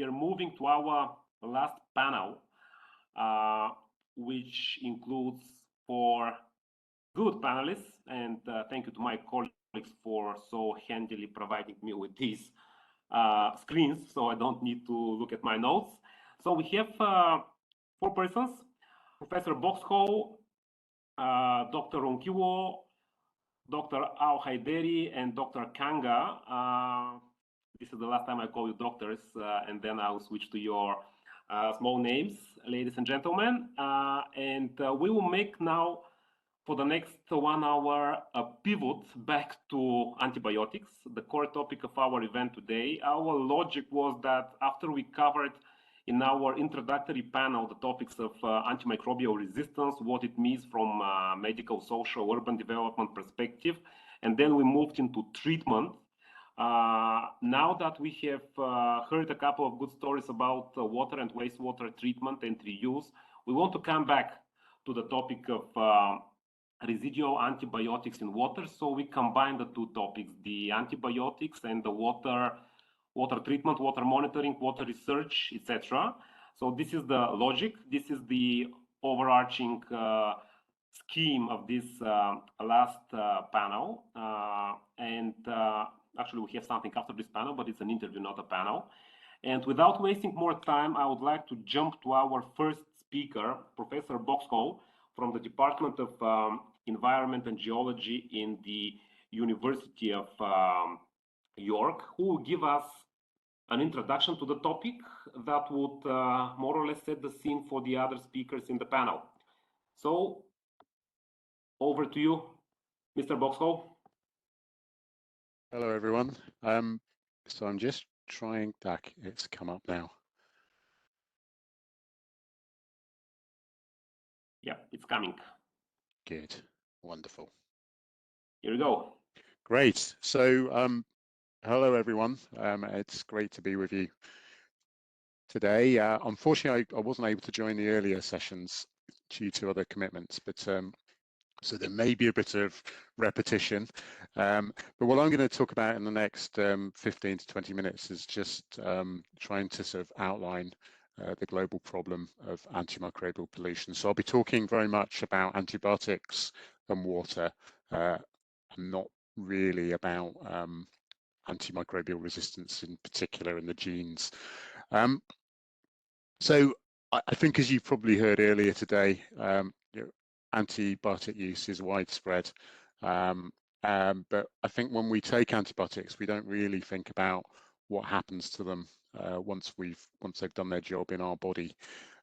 are moving to our last panel, which includes 4 good panelists, and thank you to my colleagues for so handily providing me with these screens, so I don't need to look at my notes. So we have 4 persons: Professor Boxall, Dr. Ronquillo, Dr. Al-Haideri, and Dr. Canga. This is the last time I call you doctors, and then I'll switch to your small names, ladies and gentlemen. And we will make now, for the next 1 hour, a pivot back to antibiotics, the core topic of our event today. Our logic was that after we covered in our introductory panel the topics of antimicrobial resistance, what it means from medical, social, urban development perspective, and then we moved into treatment. Now that we have heard a couple of good stories about water and wastewater treatment and reuse, we want to come back to the topic of residual antibiotics in water. So we combine the 2 topics, the antibiotics and the water treatment, water monitoring, water research, etc. So this is the logic. This is the overarching scheme of this last panel. Actually, we have something after this panel, but it's an interview, not a panel. And without wasting more time, I would like to jump to our first speaker, Professor Boxall, from the Department of Environment and Geology in the University of York, who will give us an introduction to the topic that would more or less set the scene for the other speakers in the panel. So, over to you, Mr. Boxall. Hello, everyone. So I'm just trying that. It's come up now. Yeah, it's coming. Good. Wonderful. Here we go. Great. So, hello, everyone. It's great to be with you today. Unfortunately, I wasn't able to join the earlier sessions due to other commitments, but so there may be a bit of repetition. But what I'm going to talk about in the next 15 to 20 minutes is just trying to sort of outline the global problem of antimicrobial pollution. So I'll be talking very much about antibiotics and water, and not really about antimicrobial resistance in particular in the genes. So I think, as you've probably heard earlier today, antibiotic use is widespread. But I think when we take antibiotics, we don't really think about what happens to them once they've done their job in our body.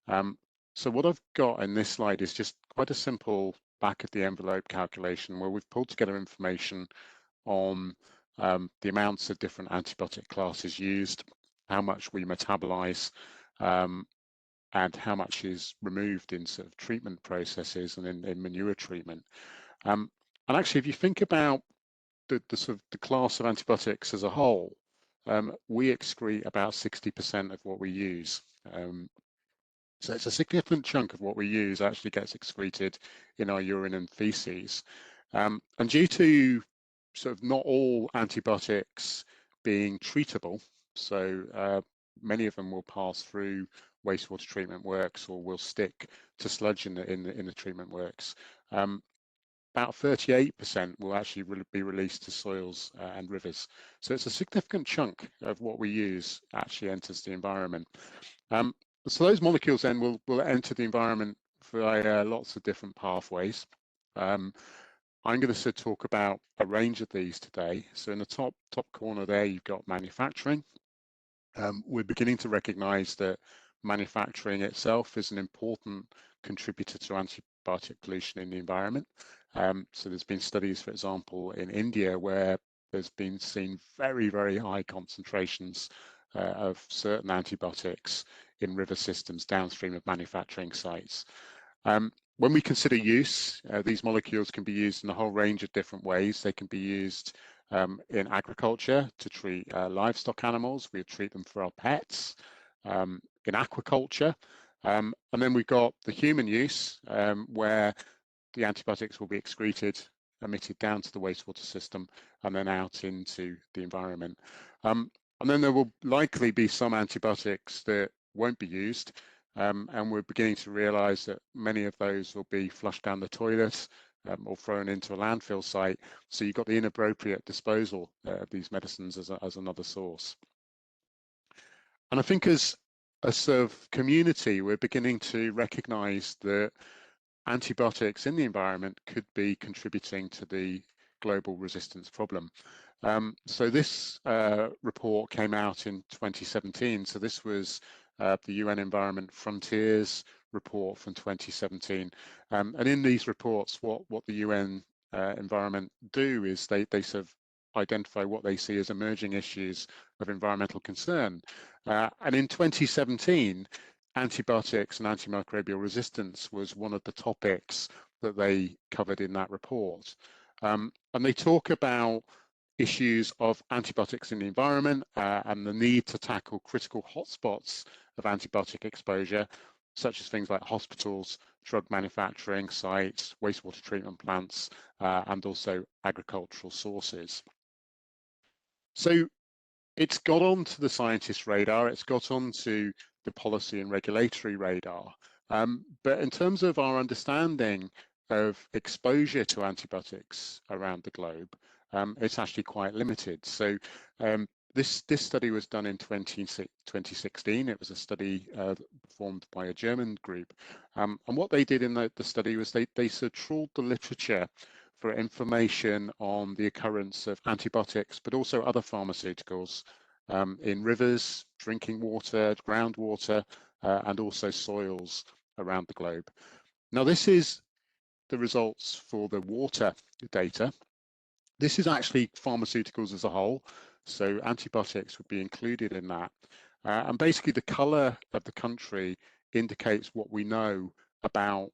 So what I've got in this slide is just quite a simple back of the envelope calculation where we've pulled together information on the amounts of different antibiotic classes used, how much we metabolize, and how much is removed in sort of treatment processes and in manure treatment. And actually, if you think about the sort of the class of antibiotics as a whole, we excrete about 60% of what we use. So it's a significant chunk of what we use actually gets excreted in our urine and feces. And due to sort of not all antibiotics being treatable, so many of them will pass through wastewater treatment works or will stick to sludge in the treatment works. About 38% will actually be released to soils and rivers. So it's a significant chunk of what we use actually enters the environment. So those molecules then will enter the environment via lots of different pathways. I'm going to sort of talk about a range of these today. So in the top corner there, you've got manufacturing. We're beginning to recognize that manufacturing itself is an important contributor to antibiotic pollution in the environment. So there's been studies, for example, in India, where there's been seen very, very high concentrations of certain antibiotics in river systems downstream of manufacturing sites. When we consider use, these molecules can be used in a whole range of different ways. They can be used in agriculture to treat livestock animals. We treat them for our pets. In aquaculture, and then we've got the human use, where the antibiotics will be excreted, emitted down to the wastewater system, and then out into the environment. And then there will likely be some antibiotics that won't be used. And we're beginning to realize that many of those will be flushed down the toilet or thrown into a landfill site. So you've got the inappropriate disposal of these medicines as another source. And I think as a sort of community, we're beginning to recognize that antibiotics in the environment could be contributing to the global resistance problem. So this report came out in 2017. So this was the UN Environment Frontiers report from 2017. And in these reports, what the UN Environment do is they sort of identify what they see as emerging issues of environmental concern. And in 2017, antibiotics and antimicrobial resistance was one of the topics that they covered in that report. And they talk about issues of antibiotics in the environment and the need to tackle critical hotspots of antibiotic exposure, such as things like hospitals, drug manufacturing sites, wastewater treatment plants, and also agricultural sources. So it's got onto the scientist radar, it's got onto the policy and regulatory radar. But in terms of our understanding of exposure to antibiotics around the globe, it's actually quite limited. So this study was done in 2016. It was a study performed by a German group. And what they did in the study was they sort of trawled the literature for information on the occurrence of antibiotics, but also other pharmaceuticals in rivers, drinking water, groundwater, and also soils around the globe. Now, this is the results for the water data. This is actually pharmaceuticals as a whole, so antibiotics would be included in that. And basically the color of the country indicates what we know about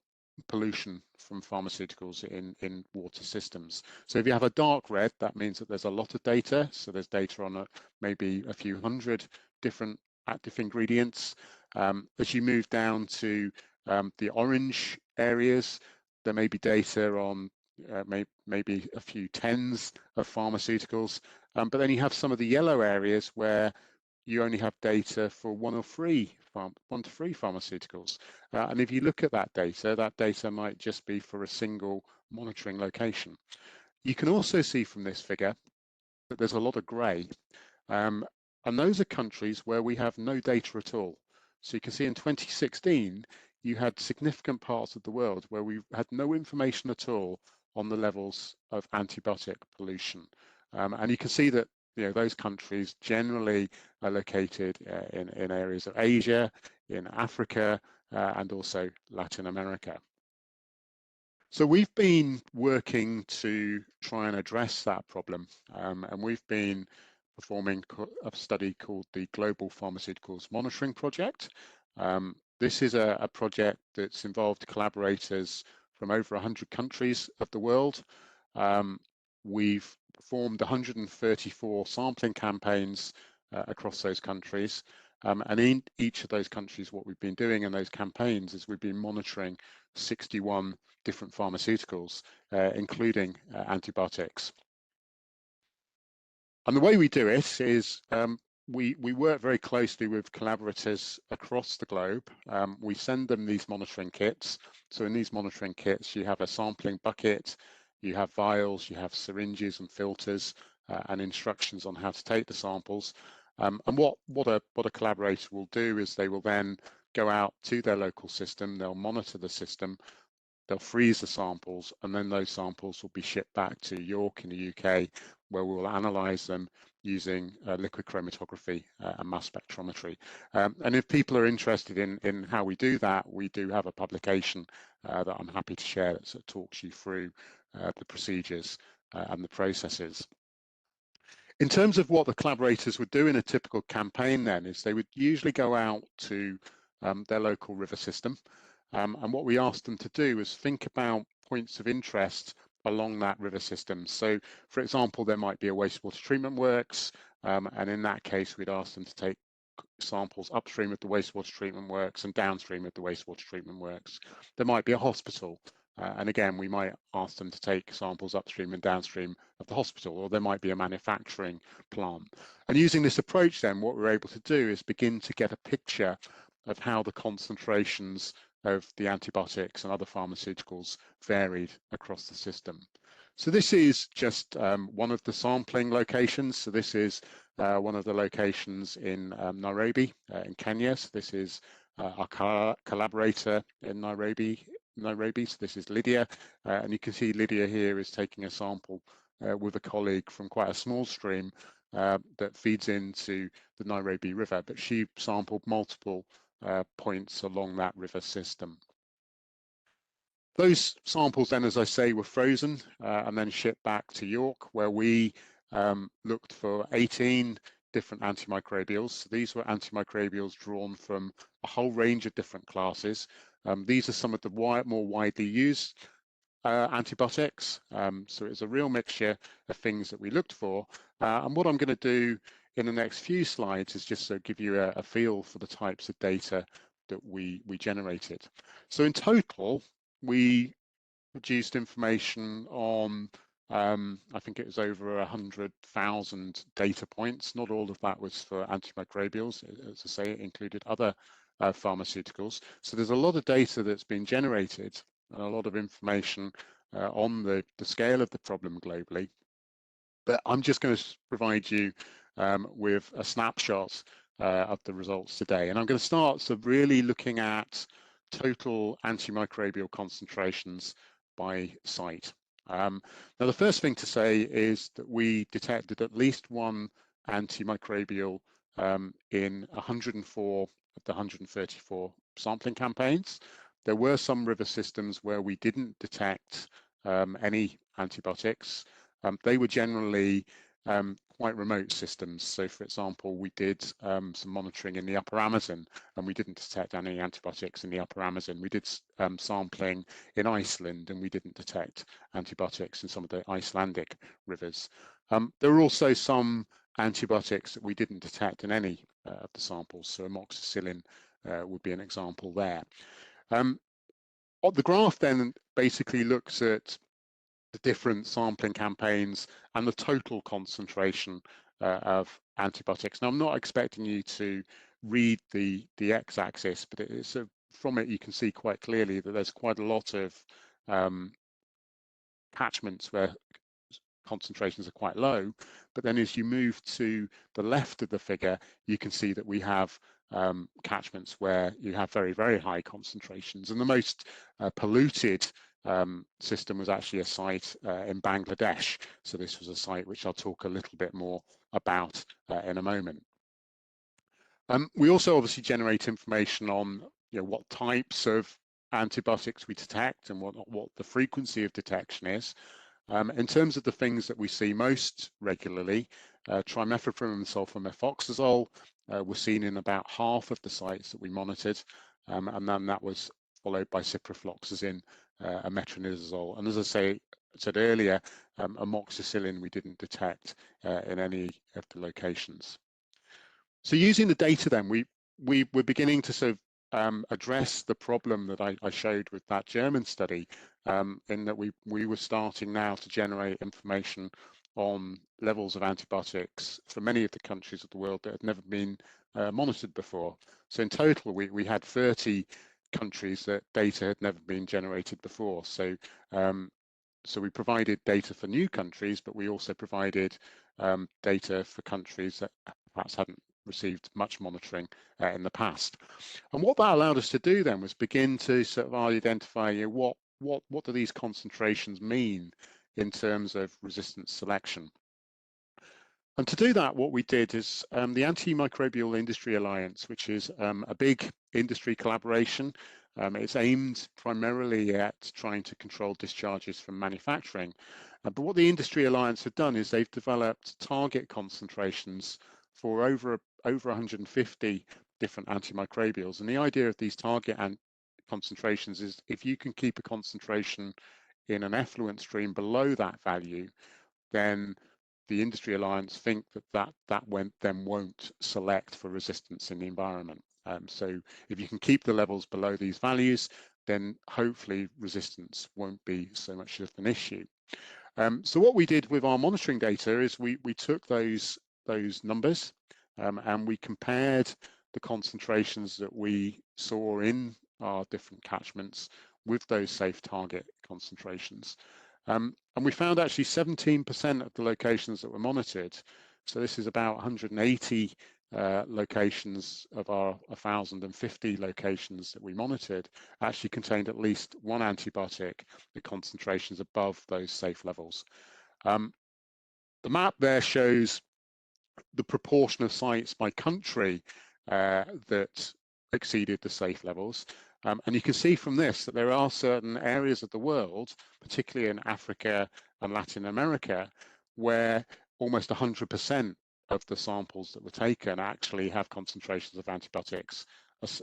pollution from pharmaceuticals in water systems. So if you have a dark red, that means that there's a lot of data. So there's data on maybe a few hundred different active ingredients. As you move down to the orange areas, there may be data on maybe a few tens of pharmaceuticals, but then you have some of the yellow areas where you only have data for one to three pharmaceuticals. And if you look at that data might just be for a single monitoring location. You can also see from this figure that there's a lot of grey. And those are countries where we have no data at all. So you can see in 2016, you had significant parts of the world where we had no information at all on the levels of antibiotic pollution. And you can see that those countries generally are located in areas of Asia, in Africa, and also Latin America. So we've been working to try and address that problem, and we've been performing a study called the Global Pharmaceuticals Monitoring Project. This is a project that's involved collaborators from over 100 countries of the world. We've performed 134 sampling campaigns across those countries. And in each of those countries, what we've been doing in those campaigns is we've been monitoring 61 different pharmaceuticals, including antibiotics. And the way we do it is we work very closely with collaborators across the globe. We send them these monitoring kits. So in these monitoring kits, you have a sampling bucket, you have vials, you have syringes and filters, and instructions on how to take the samples. And what a collaborator will do is they will then go out to their local system, they'll monitor the system, they'll freeze the samples, and then those samples will be shipped back to York in the UK, where we'll analyze them using liquid chromatography and mass spectrometry. And if people are interested in how we do that, we do have a publication that I'm happy to share that sort of talks you through the procedures and the processes. In terms of what the collaborators would do in a typical campaign then is they would usually go out to their local river system. And what we asked them to do is think about points of interest along that river system. So, for example, there might be a wastewater treatment works, and in that case, we'd ask them to take samples upstream of the wastewater treatment works and downstream of the wastewater treatment works. There might be a hospital, And again, we might ask them to take samples upstream and downstream of the hospital, or there might be a manufacturing plant. And using this approach then, what we're able to do is begin to get a picture of how the concentrations of the antibiotics and other pharmaceuticals varied across the system. So this is just one of the sampling locations. So this is one of the locations in Nairobi, in Kenya. So this is our collaborator in Nairobi. So this is Lydia, and you can see Lydia here is taking a sample with a colleague from quite a small stream that feeds into the Nairobi River, but she sampled multiple points along that river system. Those samples then, as I say, were frozen and then shipped back to York, where we looked for 18 different antimicrobials. So these were antimicrobials drawn from a whole range of different classes. These are some of the more widely used antibiotics. So it's a real mixture of things that we looked for. And what I'm going to do in the next few slides is just to give you a feel for the types of data that we generated. So in total, we produced information on, I think it was over 100,000 data points. Not all of that was for antimicrobials. As I say, it included other pharmaceuticals. So there's a lot of data that's been generated and a lot of information on the scale of the problem globally. But I'm just going to provide you with a snapshot of the results today. And I'm going to start really looking at total antimicrobial concentrations by site. Now, the first thing to say is that we detected at least one antimicrobial in 104 of the 134 sampling campaigns. There were some river systems where we didn't detect any antibiotics. They were generally quite remote systems. So, for example, we did some monitoring in the Upper Amazon, and we didn't detect any antibiotics in the Upper Amazon. We did sampling in Iceland, and we didn't detect antibiotics in some of the Icelandic rivers. There were also some antibiotics that we didn't detect in any of the samples. So, amoxicillin would be an example there. The graph then basically looks at the different sampling campaigns and the total concentration of antibiotics. Now, I'm not expecting you to read the x-axis, but it's from it you can see quite clearly that there's quite a lot of catchments where concentrations are quite low, but then as you move to the left of the figure, you can see that we have catchments where you have very, very high concentrations, and the most polluted system was actually a site in Bangladesh. So this was a site which I'll talk a little bit more about in a moment. We also obviously generate information on what types of antibiotics we detect and what the frequency of detection is. In terms of the things that we see most regularly, trimethoprim and sulfamethoxazole were seen in about half of the sites that we monitored, and then that was followed by ciprofloxacin and metronidazole. And as I said earlier, amoxicillin we didn't detect in any of the locations. So using the data then, we're beginning to sort of address the problem that I showed with that German study, in that we were starting now to generate information on levels of antibiotics for many of the countries of the world that had never been monitored before. So in total, we had 30 countries that data had never been generated before. So so we provided data for new countries, but we also provided data for countries that perhaps hadn't received much monitoring in the past. And what that allowed us to do then was begin to sort of identify what do these concentrations mean in terms of resistance selection. And to do that, what we did is the Antimicrobial Industry Alliance, which is a big industry collaboration. It's aimed primarily at trying to control discharges from manufacturing. But what the Industry Alliance have done is they've developed target concentrations for over 150 different antimicrobials. And the idea of these target concentrations is if you can keep a concentration in an effluent stream below that value, then the Industry Alliance think that then won't select for resistance in the environment. So if you can keep the levels below these values, then hopefully resistance won't be so much of an issue. So what we did with our monitoring data is we took those numbers and we compared the concentrations that we saw in our different catchments with those safe target concentrations. And we found actually 17% of the locations that were monitored, so this is about 180 locations of our 1,050 locations that we monitored, actually contained at least one antibiotic at concentrations above those safe levels. The map there shows the proportion of sites by country that exceeded the safe levels. And you can see from this that there are certain areas of the world, particularly in Africa and Latin America, where almost 100% of the samples that were taken actually have concentrations of antibiotics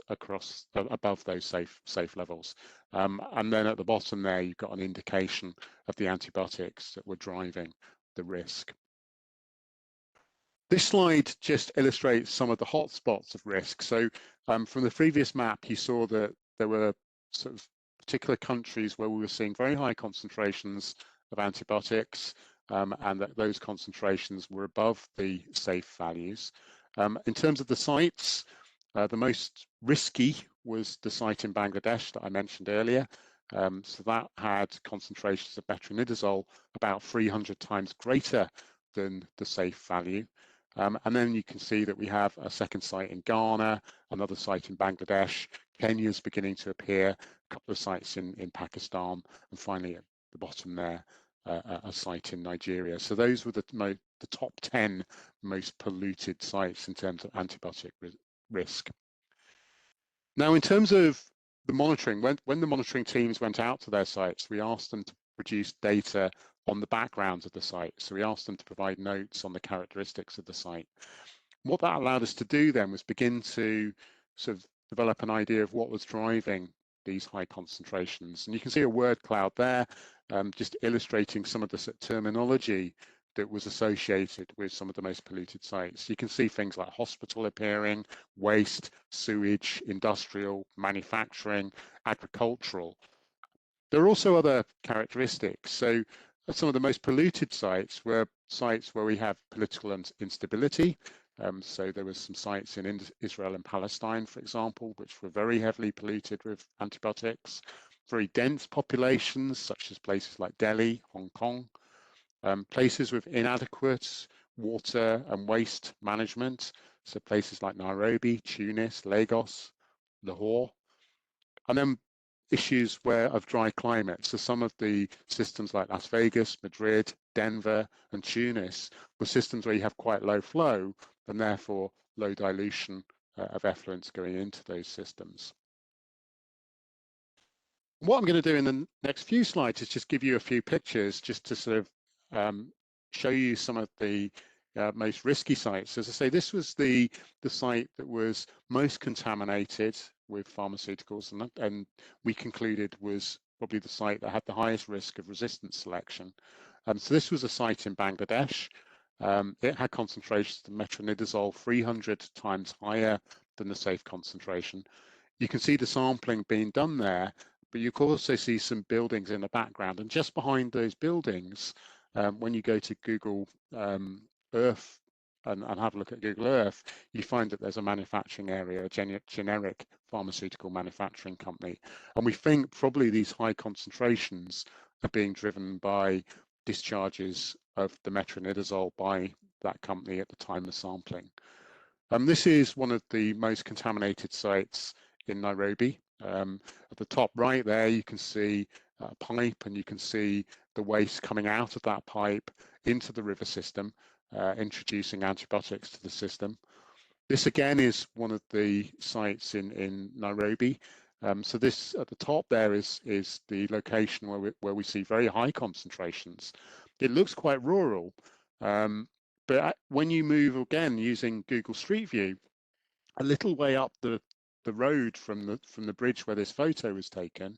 across above those safe levels. And then at the bottom there, you've got an indication of the antibiotics that were driving the risk. This slide just illustrates some of the hotspots of risk. So from the previous map, you saw that there were sort of particular countries where we were seeing very high concentrations of antibiotics, and that those concentrations were above the safe values. In terms of the sites, the most risky was the site in Bangladesh that I mentioned earlier. So that had concentrations of metronidazole about 300 times greater than the safe value. And then you can see that we have a second site in Ghana, another site in Bangladesh, Kenya's beginning to appear, a couple of sites in Pakistan, and finally at the bottom there, a site in Nigeria. So those were the top 10 most polluted sites in terms of antibiotic risk. Now, in terms of the monitoring, when the monitoring teams went out to their sites, we asked them to produce data on the backgrounds of the site. So we asked them to provide notes on the characteristics of the site. What that allowed us to do then was begin to sort of develop an idea of what was driving these high concentrations. And you can see a word cloud there, just illustrating some of the terminology that was associated with some of the most polluted sites. You can see things like hospital appearing, waste, sewage, industrial, manufacturing, agricultural. There are also other characteristics. So some of the most polluted sites were sites where we have political instability. So there were some sites in Israel and Palestine, for example, which were very heavily polluted with antibiotics. Very dense populations, such as places like Delhi, Hong Kong. Places with inadequate water and waste management. So places like Nairobi, Tunis, Lagos, Lahore. And then issues of dry climate. So some of the systems like Las Vegas, Madrid, Denver, and Tunis were systems where you have quite low flow and therefore low dilution of effluents going into those systems. What I'm going to do in the next few slides is just give you a few pictures just to sort of show you some of the most risky sites. As I say, this was the site that was most contaminated with pharmaceuticals, and we concluded was probably the site that had the highest risk of resistance selection. So this was a site in Bangladesh. It had concentrations of metronidazole 300 times higher than the safe concentration. You can see the sampling being done there, but you can also see some buildings in the background. And just behind those buildings, when you go to Google Earth and have a look at Google Earth, you find that there's a manufacturing area, a generic pharmaceutical manufacturing company. And we think probably these high concentrations are being driven by discharges of the metronidazole by that company at the time of sampling. This is one of the most contaminated sites in Nairobi. At the top right there, you can see a pipe, and you can see the waste coming out of that pipe into the river system, introducing antibiotics to the system. This again is one of the sites in Nairobi. So this at the top there is the location where we see very high concentrations. It looks quite rural, but when you move again using Google Street View, a little way up the road from the bridge where this photo was taken,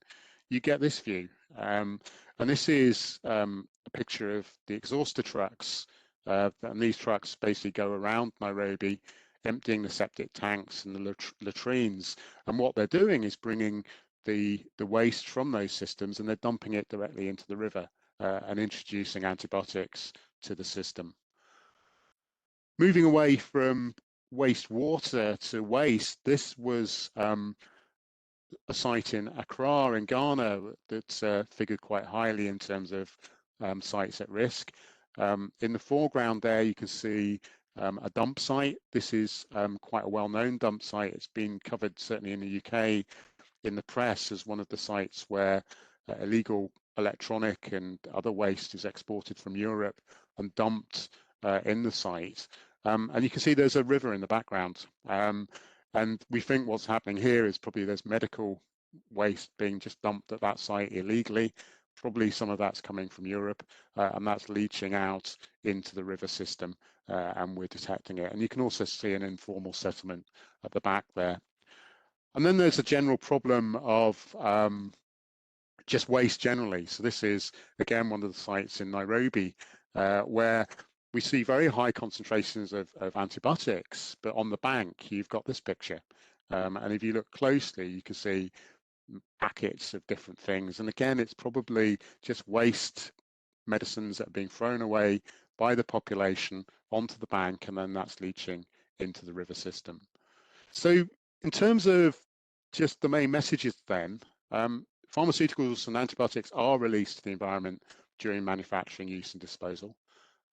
you get this view. And this is a picture of the exhauster trucks. And these trucks basically go around Nairobi, emptying the septic tanks and the latrines. And what they're doing is bringing the waste from those systems, and they're dumping it directly into the river and introducing antibiotics to the system. Moving away from wastewater to waste, this was a site in Accra in Ghana that figured quite highly in terms of sites at risk. In the foreground there, you can see a dump site. This is quite a well-known dump site. It's been covered certainly in the UK in the press as one of the sites where illegal electronic and other waste is exported from Europe and dumped in the site. And you can see there's a river in the background. And we think what's happening here is probably there's medical waste being just dumped at that site illegally. Probably some of that's coming from Europe, and that's leaching out into the river system, and we're detecting it. And you can also see an informal settlement at the back there. And then there's a general problem of just waste generally. So this is, again, one of the sites in Nairobi, where we see very high concentrations of antibiotics, but on the bank, you've got this picture. And if you look closely, you can see packets of different things. And again, it's probably just waste medicines that are being thrown away by the population onto the bank, and then that's leaching into the river system. So in terms of just the main messages then, pharmaceuticals and antibiotics are released to the environment during manufacturing, use and disposal.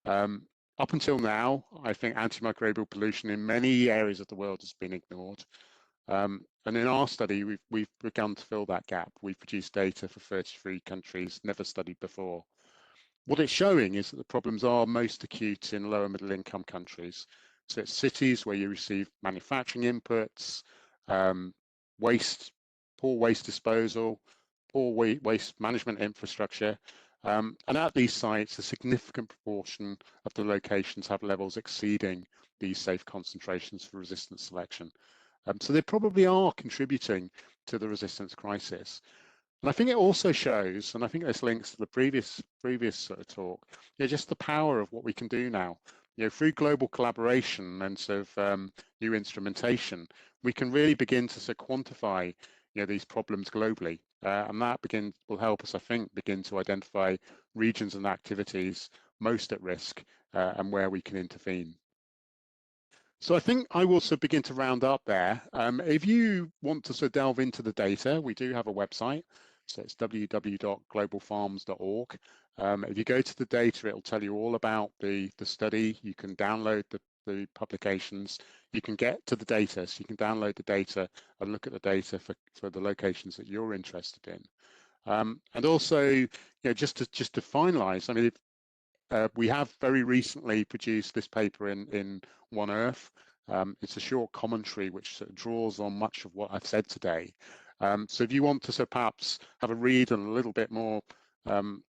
Up until now, I think antimicrobial pollution in many areas of the world has been ignored. And in our study, we've begun to fill that gap. We've produced data for 33 countries, never studied before. What it's showing is that the problems are most acute in lower middle income countries. So it's cities where you receive manufacturing inputs, poor waste disposal, poor waste management infrastructure. And at these sites, a significant proportion of the locations have levels exceeding these safe concentrations for resistant selection. So they probably are contributing to the resistance crisis. And I think it also shows, and I think this links to the previous sort of talk, just the power of what we can do now. Through global collaboration and sort of new instrumentation, we can really begin to sort of quantify these problems globally. And that will help us, I think, begin to identify regions and activities most at risk and where we can intervene. So I think I will sort of begin to round up there. If you want to sort of delve into the data, we do have a website. So it's www.globalfarms.org. If you go to the data, it'll tell you all about the study. You can download the publications. You can get to the data, so you can download the data and look at the data for the locations that you're interested in. And also, just to finalize, I mean, we have very recently produced this paper in One Earth. It's a short commentary which sort of draws on much of what I've said today. So if you want to sort of perhaps have a read and a little bit more of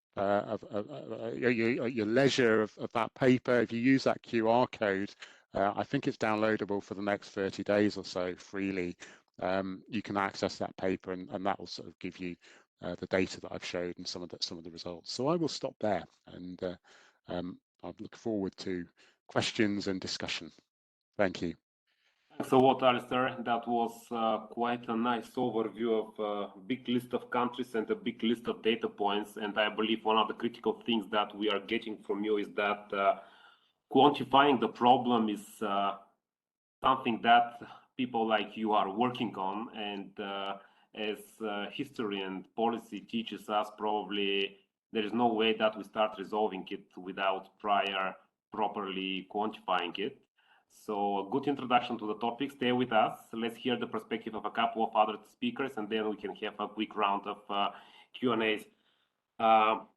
your leisure of that paper, if you use that QR code, I think it's downloadable for the next 30 days or so freely. You can access that paper, and that will sort of give you the data that I've showed and some of the results. So I will stop there, and I look forward to questions and discussion. Thank you. Thanks a lot, Alistair. That was quite a nice overview of a big list of countries and a big list of data points. And I believe one of the critical things that we are getting from you is that quantifying the problem is something that people like you are working on. And as history and policy teaches us, probably there is no way that we start resolving it without prior properly quantifying it. So a good introduction to the topic. Stay with us. Let's hear the perspective of a couple of other speakers, and then we can have a quick round of Q&As.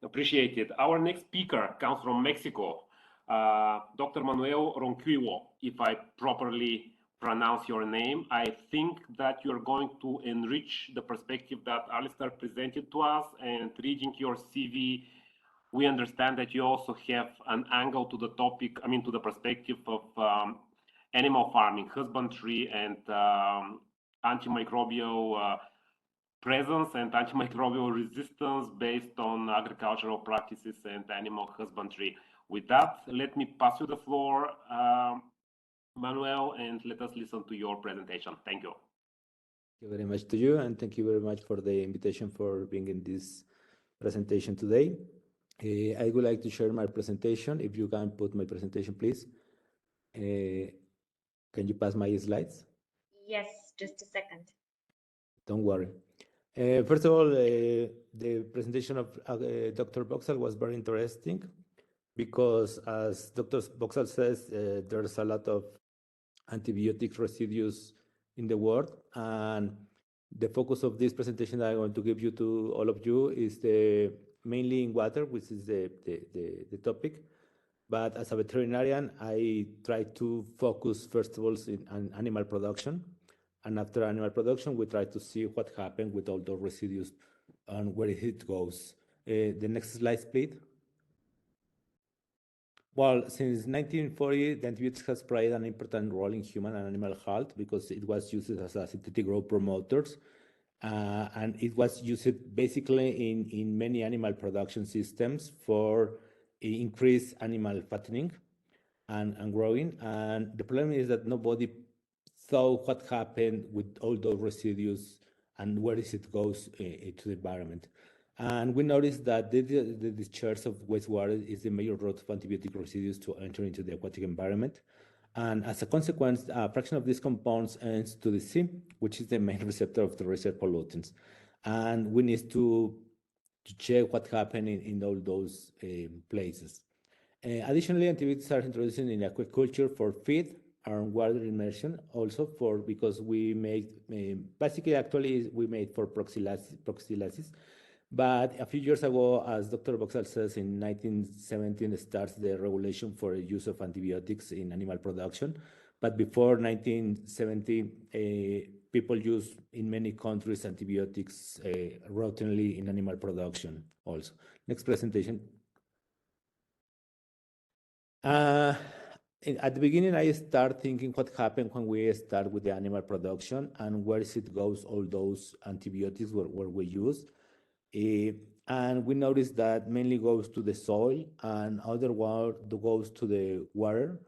Appreciate it. Our next speaker comes from Mexico, Dr. Manuel Ronquillo, if I properly pronounce your name. I think that you're going to enrich the perspective that Alistair presented to us, and reading your CV, we understand that you also have an angle to the topic, I mean, to the perspective of animal farming, husbandry, and antimicrobial presence and antimicrobial resistance based on agricultural practices and animal husbandry. With that, let me pass you the floor, Manuel, and let us listen to your presentation. Thank you. Thank you very much to you, and thank you very much for the invitation for being in this presentation today. I would like to share my presentation. If you can put my presentation, please. Can you pass my slides? Yes, just a second. Don't worry. First of all, the presentation of Dr. Boxall was very interesting because, as Dr. Boxall says, there's a lot of antibiotic residues in the world, and the focus of this presentation that I'm going to give you to all of you is mainly in water, which is the topic. But as a veterinarian, I try to focus first of all on animal production. And after animal production, we try to see what happened with all those residues and where it goes. The next slide, please. Well, since 1940, the antibiotics has played an important role in human and animal health because it was used as a synthetic growth promoters. And it was used basically in many animal production systems for increased animal fattening and growing. And the problem is that nobody saw what happened with all those residues and where it goes to the environment. And we noticed that the discharge of wastewater is the major route of antibiotic residues to enter into the aquatic environment. And as a consequence, a fraction of these compounds ends to the sea, which is the main receptor of the reserve pollutants. And we need to check what happened in all those places. Additionally, antibiotics are introduced in aquaculture for feed and water immersion, also because we make, basically actually we made for proxylasis. But a few years ago, as Dr. Boxall says, in 1917 starts the regulation for the use of antibiotics in animal production. But before 1970, people use in many countries antibiotics routinely in animal production also. Next presentation. At the beginning, I start thinking what happened when we start with the animal production and where it goes, all those antibiotics where we use. And we noticed that mainly goes to the soil and other one goes to the water.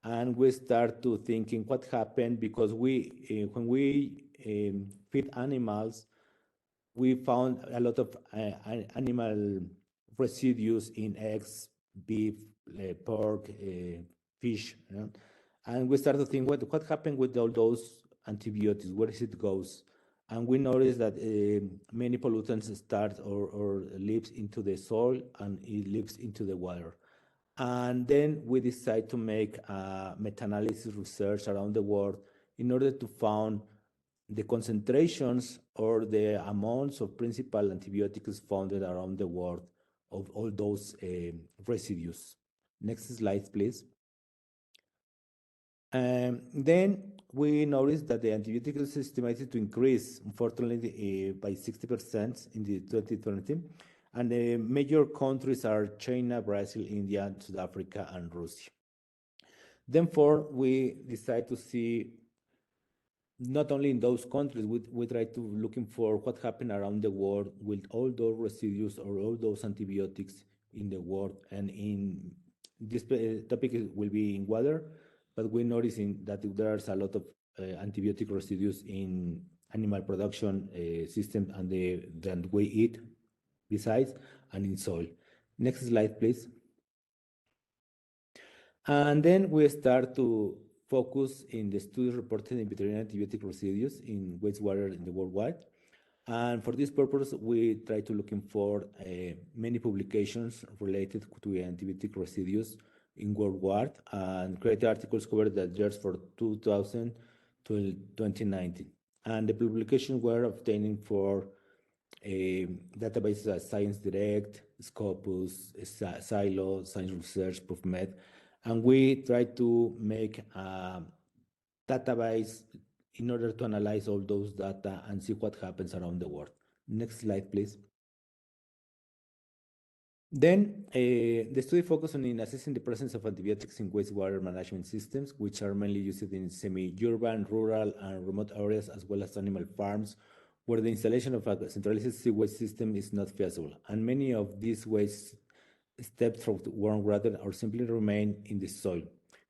And we start to thinking what happened because when we feed animals, we found a lot of animal residues in eggs, beef, pork, fish, you know? And we started to think what happened with all those antibiotics, where it goes. And we noticed that many pollutants start or lives into the soil and it lives into the water. And then we decide to make meta-analysis research around the world in order to find the concentrations or the amounts of principal antibiotics found around the world of all those residues. Next slide, please. Then we noticed that the antibiotics is estimated to increase, unfortunately, by 60% in the 2020. And the major countries are China, Brazil, India, South Africa, and Russia. Therefore, we decide to see not only in those countries, we try to looking for what happened around the world with all those residues or all those antibiotics in the world. And in this topic will be in water, but we're noticing that there's a lot of antibiotic residues in animal production system and that we eat besides and in soil. Next slide, please. And then we start to focus in the studies reported in veterinary antibiotic residues in wastewater in the worldwide. And for this purpose, we try to looking for many publications related to antibiotic residues in worldwide and create articles covered the years for 2000 to 2019. And the publications were obtaining for databases as Science Direct, Scopus, Silo, Science Research, PubMed. And we try to make a database in order to analyze all those data and see what happens around the world. Next slide, please. Then the study focused on assessing the presence of antibiotics in wastewater management systems, which are mainly used in semi-urban, rural, and remote areas, as well as animal farms, where the installation of a centralized sewage system is not feasible. And many of these waste step through warm water or simply remain in the soil.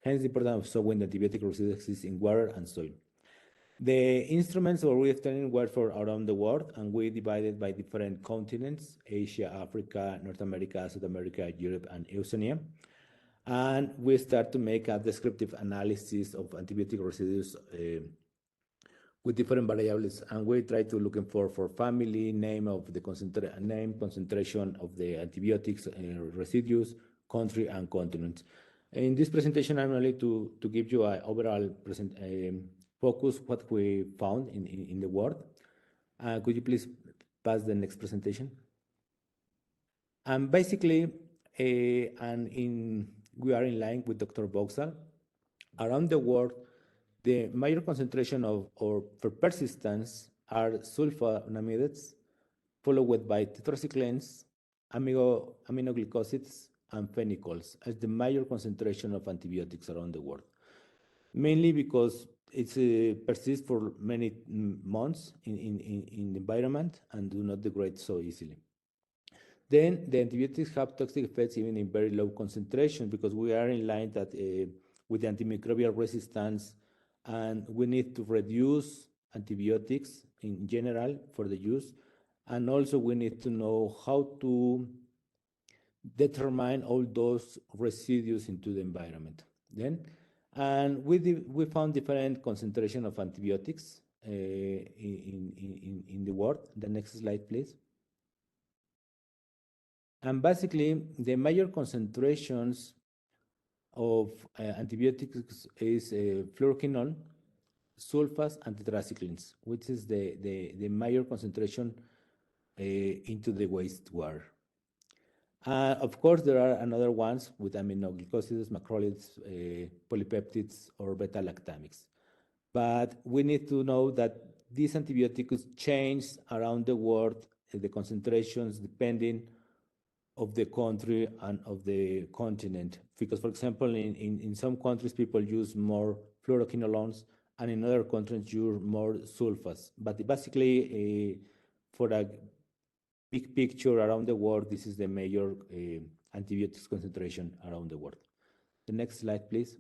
Hence, the importance of showing that antibiotic residues exist in water and soil. The instruments or way of telling were for around the world, and we divided by different continents: Asia, Africa, North America, South America, Europe, and Oceania. And we start to make a descriptive analysis of antibiotic residues with different variables, and we try to looking for family, name of the concentration of the antibiotics residues, country, and continent. In this presentation, I'm only to give you an overall focus what we found in the world. Could you please pass the next presentation? And basically, we are in line with Dr. Boxall. Around the world, the major concentration for persistence are sulfonamides, followed by tetracyclines, aminoglycosides, and phenicols as the major concentration of antibiotics around the world. Mainly because it persists for many months in the environment and do not degrade so easily. Then the antibiotics have toxic effects even in very low concentration, because we are in line that with the antimicrobial resistance, and we need to reduce antibiotics in general for the use. And also we need to know how to determine all those residues into the environment. And we found different concentration of antibiotics in the world. The next slide, please. And basically, the major concentrations of antibiotics is fluoroquinone, sulfas, and tetracyclines, which is the major concentration into the wastewater. Of course, there are another ones with aminoglycosides, macrolides, polypeptides, or beta-lactamics. But we need to know that these antibiotics change around the world, the concentrations depending of the country and of the continent. Because, for example, in some countries, people use more fluoroquinolones, and in other countries, use more sulfas. But basically, for a big picture around the world, this is the major antibiotics concentration around the world. The next slide, please.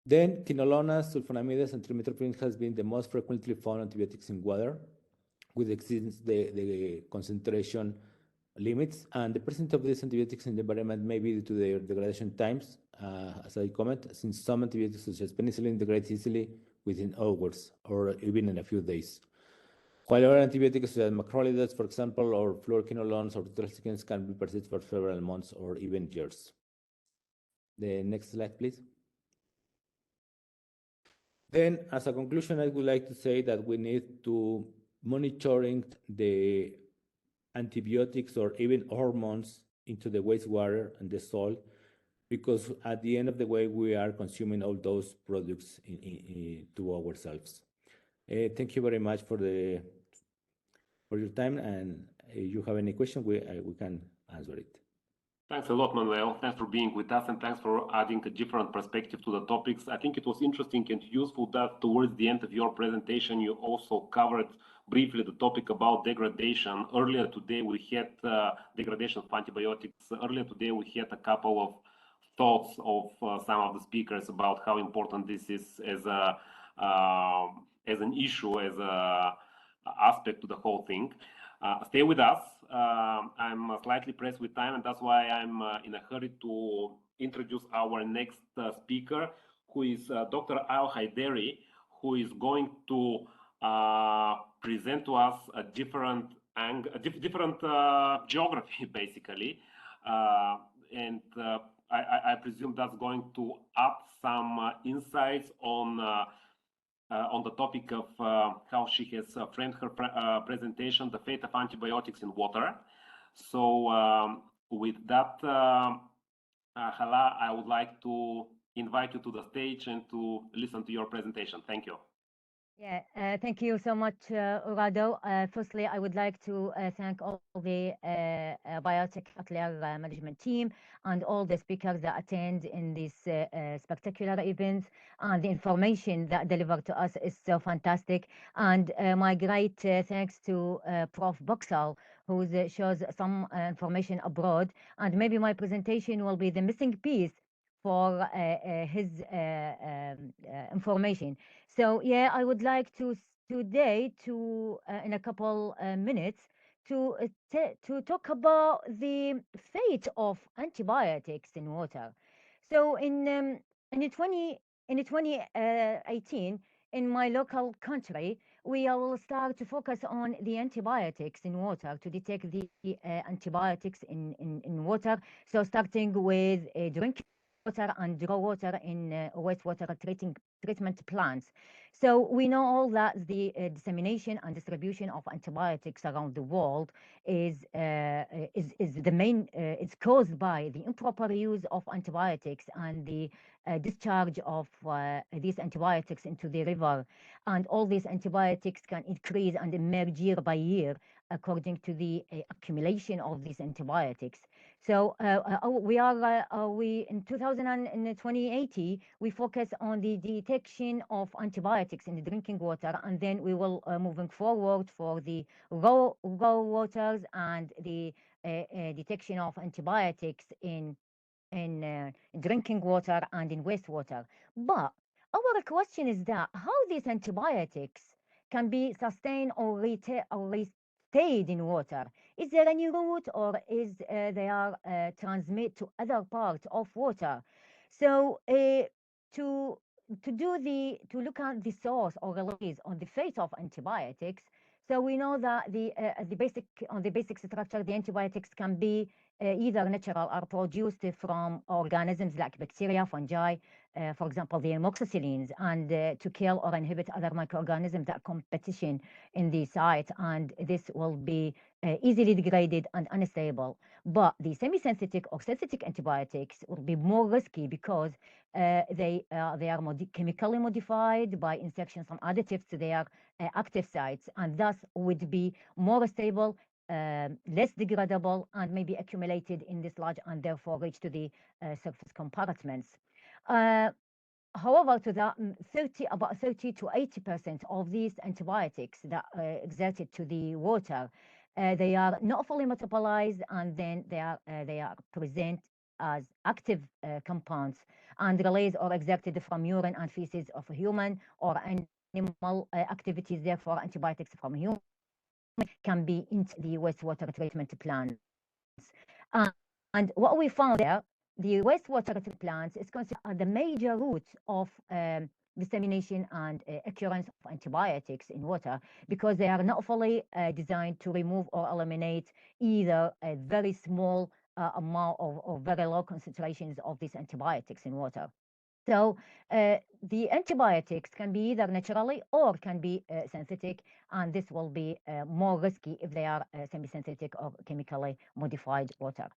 Then, quinolones, sulfonamides, and trimethoprim has been the most frequently found antibiotics in water, with exceeds the concentration limits. And the presence of these antibiotics in the environment may be due to their degradation times, as I comment, since some antibiotics such as penicillin degrades easily within hours or even in a few days. While other antibiotics such as macrolides, for example, or fluoroquinolones or tetracyclines can be persist for several months or even years. The next slide, please. Then, as a conclusion, I would like to say that we need to monitoring the antibiotics or even hormones into the wastewater and the soil, because at the end of the day, we are consuming all those products to ourselves. Thank you very much for your time, and if you have any question, we can answer it. Thanks a lot, Manuel. Thanks for being with us, and thanks for adding a different perspective to the topics. I think it was interesting and useful that towards the end of your presentation, you also covered briefly the topic about degradation. Earlier today, we had degradation of antibiotics. Earlier today, we had a couple of thoughts of some of the speakers about how important this is as an issue, as an aspect to the whole thing. Stay with us. I'm slightly pressed with time, and that's why I'm in a hurry to introduce our next speaker, who is Dr. Al-Haideri, who is going to present to us a different geography, basically, and I presume that's going to add some insights on the topic of how she has framed her presentation, the fate of antibiotics in water. So with that, Halah, I would like to invite you to the stage and to listen to your presentation. Thank you. Yeah, thank you so much, Rado. Firstly, I would like to thank all the biotech management team and all the speakers that attend in this spectacular event, and the information that delivered to us is so fantastic. And my great thanks to Prof. Boxall, who shows some information abroad, and maybe my presentation will be the missing piece for his information. So yeah, I would like to today to in a couple minutes to talk about the fate of antibiotics in water. So in 2018 in my local country, we will start to focus on the antibiotics in water to detect the antibiotics in water. So starting with drinking water and raw water in wastewater treatment plants. So we know all that the dissemination and distribution of antibiotics around the world is the main. It's caused by the improper use of antibiotics and the discharge of these antibiotics into the river, and all these antibiotics can increase and emerge year by year according to the accumulation of these antibiotics. So we in 2080 we focus on the detection of antibiotics in the drinking water, and then we will moving forward for the raw waters and the detection of antibiotics in drinking water and in wastewater. But our question is that how these antibiotics can be sustained or stayed in water. Is there any route, or is they are transmit to other parts of water? So to look at the source or release on the fate of antibiotics. So we know that the basic structure, the antibiotics can be either natural or produced from organisms like bacteria, fungi, for example, the amoxicillins, and to kill or inhibit other microorganisms that competition in the site, and this will be easily degraded and unstable. But the semi-synthetic or synthetic antibiotics will be more risky because they are chemically modified by insertion some additives to their active sites, and thus would be more stable, less degradable, and maybe accumulated in this large and therefore reach to the surface compartments. However, to that, about 30 to 80% of these antibiotics that exerted to the water, they are not fully metabolized, and then they are present as active compounds and released or exerted from urine and feces of a human or animal activities. Therefore, antibiotics from human can be into the wastewater treatment plants. And what we found there, the wastewater treatment plants is considered the major route of dissemination and occurrence of antibiotics in water, because they are not fully designed to remove or eliminate either a very small amount or very low concentrations of these antibiotics in water. So the antibiotics can be either naturally or can be synthetic, and this will be more risky if they are semi-synthetic or chemically modified water.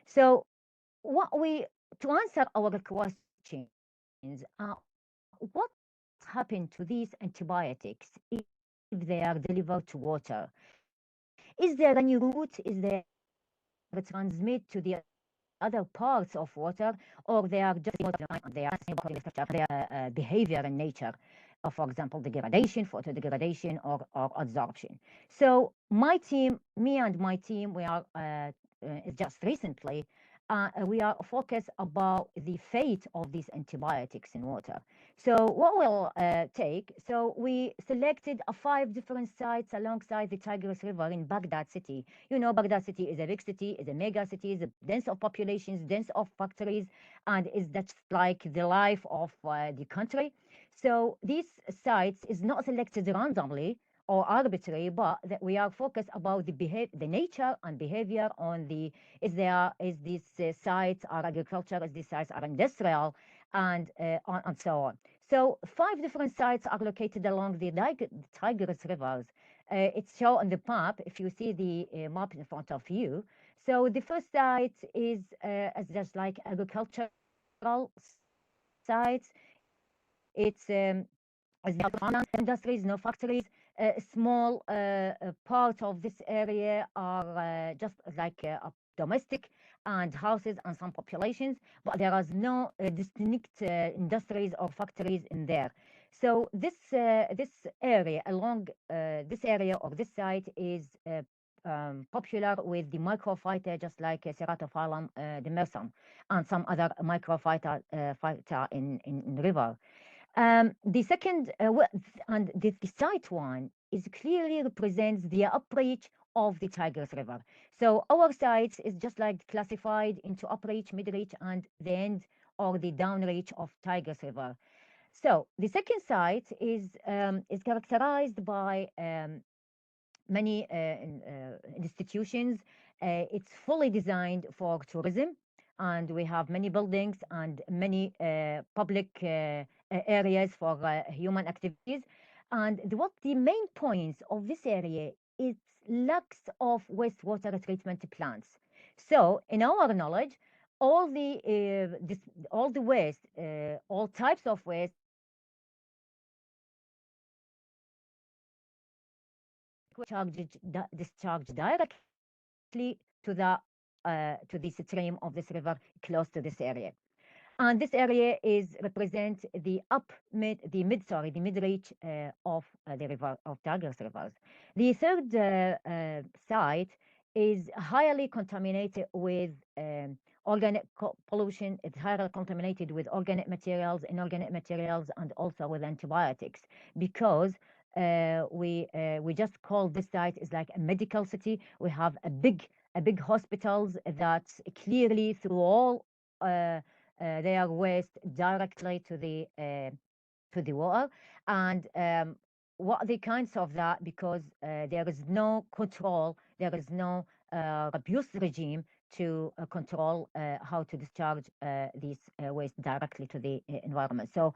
So to answer our questions, what happened to these antibiotics if they are delivered to water? Is there any route? Is there a transmit to the other parts of water, or they are just their behavior in nature, for example, degradation, photodegradation, or adsorption? So me and my team, we are just recently we are focused about the fate of these antibiotics in water. So what we'll take, so we selected 5 different sites alongside the Tigris River in Baghdad city. You know, Baghdad city is a big city, is a mega city, is a dense of populations, dense of factories, and is just like the life of the country. So these sites is not selected randomly or arbitrary, but that we are focused about the nature and behavior on the, is these sites are agriculture, is these sites are industrial, and so on. So 5 different sites are located along the Tigris rivers. It's shown on the map, if you see the map in front of you. So the first site is just like agricultural sites. It's no industries, no factories. Small part of this area are just like domestic and houses and some populations, but there is no distinct industries or factories in there. So this area along this area or this site is popular with the microphyta, just like Ceratophyllum demersum and some other microphyta phyta in river. The second, and the site one is clearly represents the upreach of the Tigris River. So our sites is just like classified into upreach, midreach, and the end or the downreach of Tigris River. So the second site is characterized by many institutions. It's fully designed for tourism, and we have many buildings and many public areas for human activities. And what the main points of this area is lacks of wastewater treatment plants. So, in our knowledge, all the waste, all types of waste discharged directly to the stream of this river close to this area. And this area is represent the mid-reach of the river of Tigris rivers. The third site is highly contaminated with organic pollution. It's highly contaminated with organic materials, inorganic materials, and also with antibiotics, because we just call this site is like a medical city. We have a big hospitals that clearly through all their waste directly to the water. And what the kinds of that, because there is no control, there is no abuse regime to control how to discharge this waste directly to the environment. So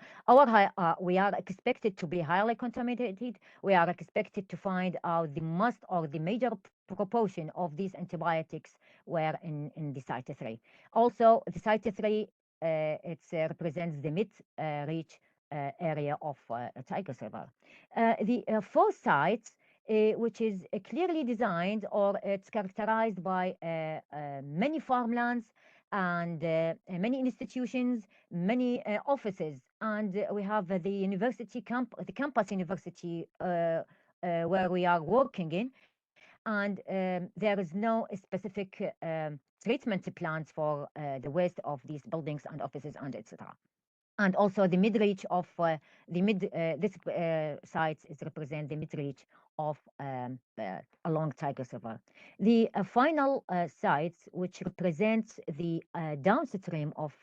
we are expected to be highly contaminated. We are expected to find out the most or the major proportion of these antibiotics were in the site 3. Also, the site 3 it represents the mid-reach area of Tigris River. The fourth site, which is clearly designed, or it's characterized by many farmlands and many institutions, many offices, and we have the university the campus university where we are working in, and there is no specific treatment plans for the waste of these buildings and offices and etc. And also the mid-reach of this sites is represent the mid-reach of along Tigris River. The final sites, which represents the downstream of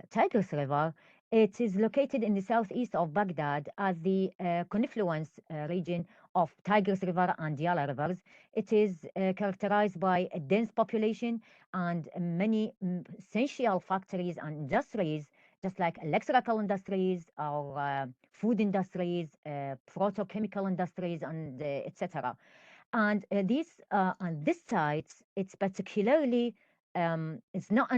Tigris River, it is located in the southeast of Baghdad as the confluence region of Tigris River and Yala rivers. It is characterized by a dense population and many essential factories and industries, just like electrical industries or food industries, petrochemical industries, and etc. And this sites, it's particularly it's not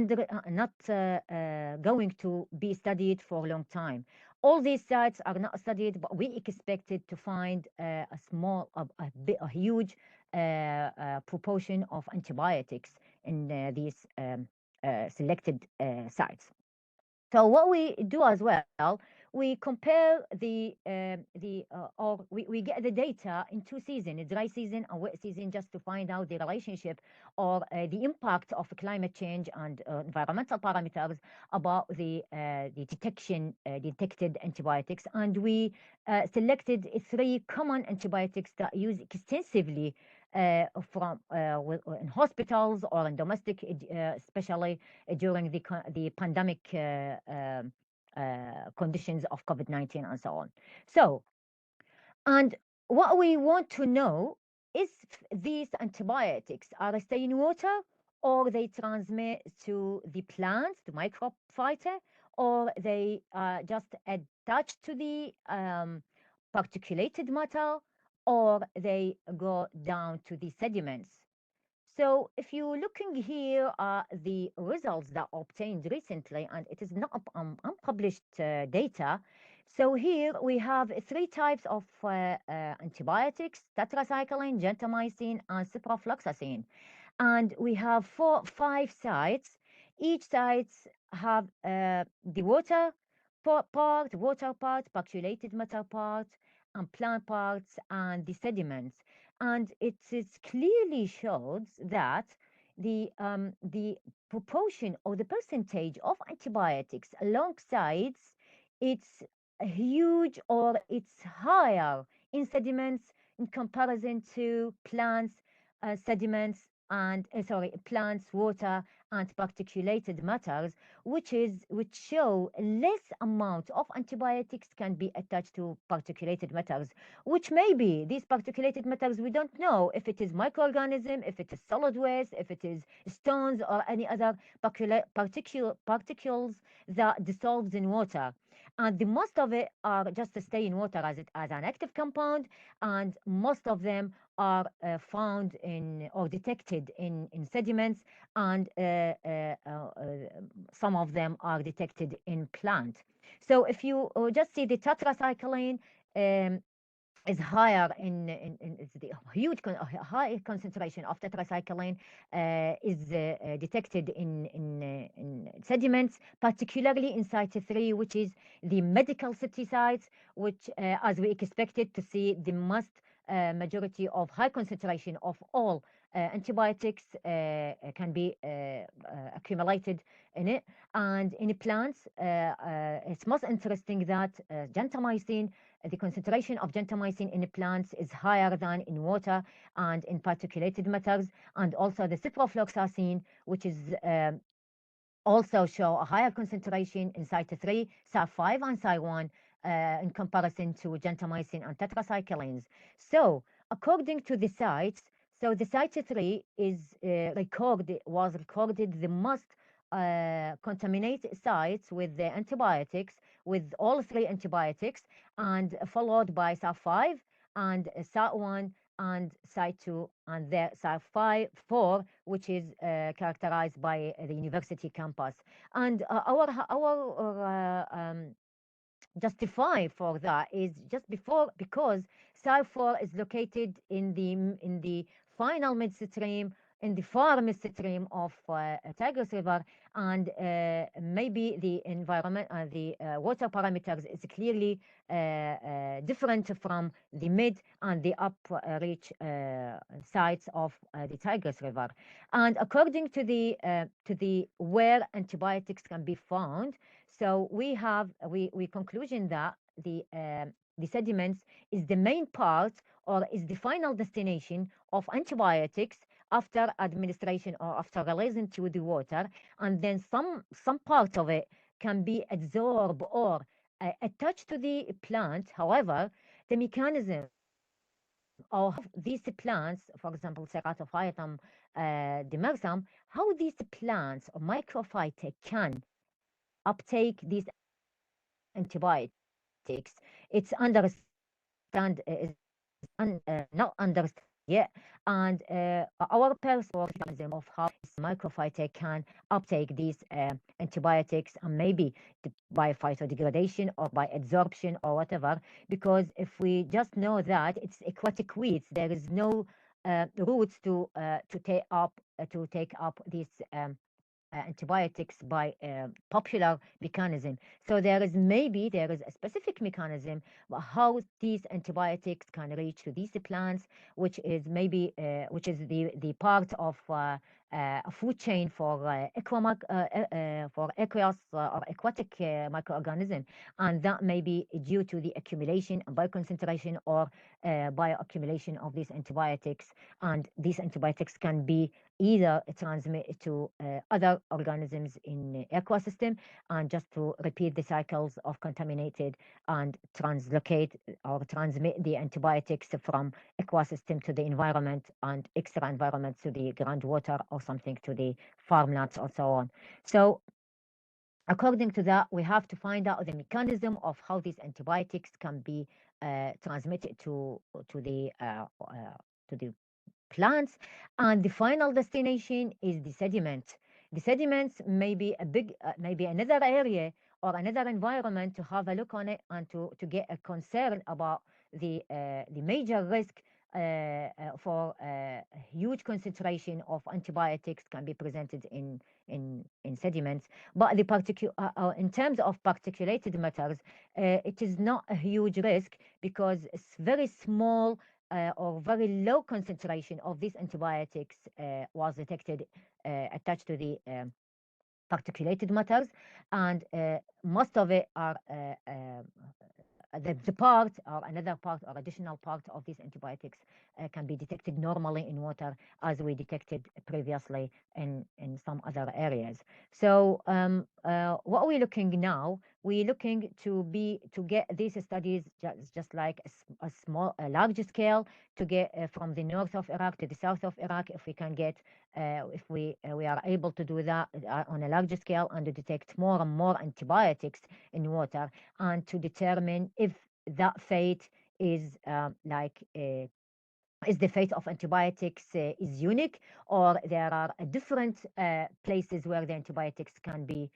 going to be studied for a long time. All these sites are not studied, but we expected to find a huge proportion of antibiotics in these selected sites. So what we do as well, we compare we get the data in 2 seasons, dry season and wet season, just to find out the relationship or the impact of climate change and environmental parameters about the detected antibiotics. And we selected 3 common antibiotics that use extensively in hospitals or in domestic, especially during the pandemic conditions of COVID-19 and so on. So, and what we want to know is these antibiotics are stay in water, or they transmit to the plants, the microphyta, or they just attach to the particulated matter, or they go down to the sediments. So if you're looking here at the results that obtained recently, and it is not unpublished data. So here we have 3 types of antibiotics: tetracycline, gentamicin, and ciprofloxacin. And we have 5 sites. Each sites have the water part, particulated matter part, and plant parts, and the sediments. and it is clearly shows that the proportion or the percentage of antibiotics alongside it's huge or it's higher in sediments in comparison to plants, sediments, and plants, water, and particulated matters, which show less amount of antibiotics can be attached to particulated matters, which maybe these particulated matters we don't know if it is microorganism, if it is solid waste, if it is stones or any other particles that dissolves in water. And the most of it are just to stay in water as an active compound, and most of them are found in or detected in sediments, and some of them are detected in plant. So if you just see the tetracycline is higher it's the high concentration of tetracycline is detected in sediments, particularly in site 3, which is the medical city sites, which as we expected to see the most majority of high concentration of all antibiotics can be accumulated in it. And in plants, it's most interesting that gentamicin, the concentration of gentamicin in plants is higher than in water and in particulated matters, and also the ciprofloxacin, which is also show a higher concentration in site 3, site 5, and site 1 in comparison to gentamicin and tetracyclines. So according to the sites, so the site 3 is was recorded the most contaminated sites with the antibiotics, with all 3 antibiotics, and followed by site 5 and site 1 and site 2 and the site 4, which is characterized by the university campus. And our justify for that is just because site 4 is located in the final midstream, in the far midstream of Tigris River, and maybe the environment, the water parameters is clearly different from the mid and the upreach sites of the Tigris River. And according to the where antibiotics can be found, so we have we conclusion that the sediments is the main part or is the final destination of antibiotics after administration or after releasing to the water, and then some part of it can be absorbed or attached to the plant. However, the mechanism of these plants, for example, Ceratophytum demersum, how these plants or microphyta can uptake these antibiotics, it's not understood yet. And our perspective of how this microphyta can uptake these antibiotics, and maybe by phytodegradation or by absorption or whatever, because if we just know that it's aquatic weeds, there is no roots to take up these antibiotics by popular mechanism. So there is a specific mechanism how these antibiotics can reach to these plants, which is maybe which is the part of a food chain for aqueous or aquatic microorganism, and that may be due to the accumulation and bioconcentration or bioaccumulation of these antibiotics. And these antibiotics can be either transmitted to other organisms in the ecosystem, and just to repeat the cycles of contaminated and translocate or transmit the antibiotics from ecosystem to the environment and extra environment to the groundwater or something to the farmlands or so on. So according to that, we have to find out the mechanism of how these antibiotics can be transmitted to the plants, and the final destination is the sediment. The sediments may be maybe another area or another environment to have a look on it, and to get a concern about the major risk for huge concentration of antibiotics can be presented in sediments. But the in terms of particulated matters, it is not a huge risk because it's very small or very low concentration of these antibiotics was detected attached to the particulated matters, and most of it are the part or another part or additional part of these antibiotics can be detected normally in water, as we detected previously in some other areas. So what we're looking now, we're looking to get these studies just like a large scale, to get from the north of Iraq to the south of Iraq, if we can get if we are able to do that on a large scale, and to detect more and more antibiotics in water, and to determine if that fate is is the fate of antibiotics is unique, or there are different places where the antibiotics can be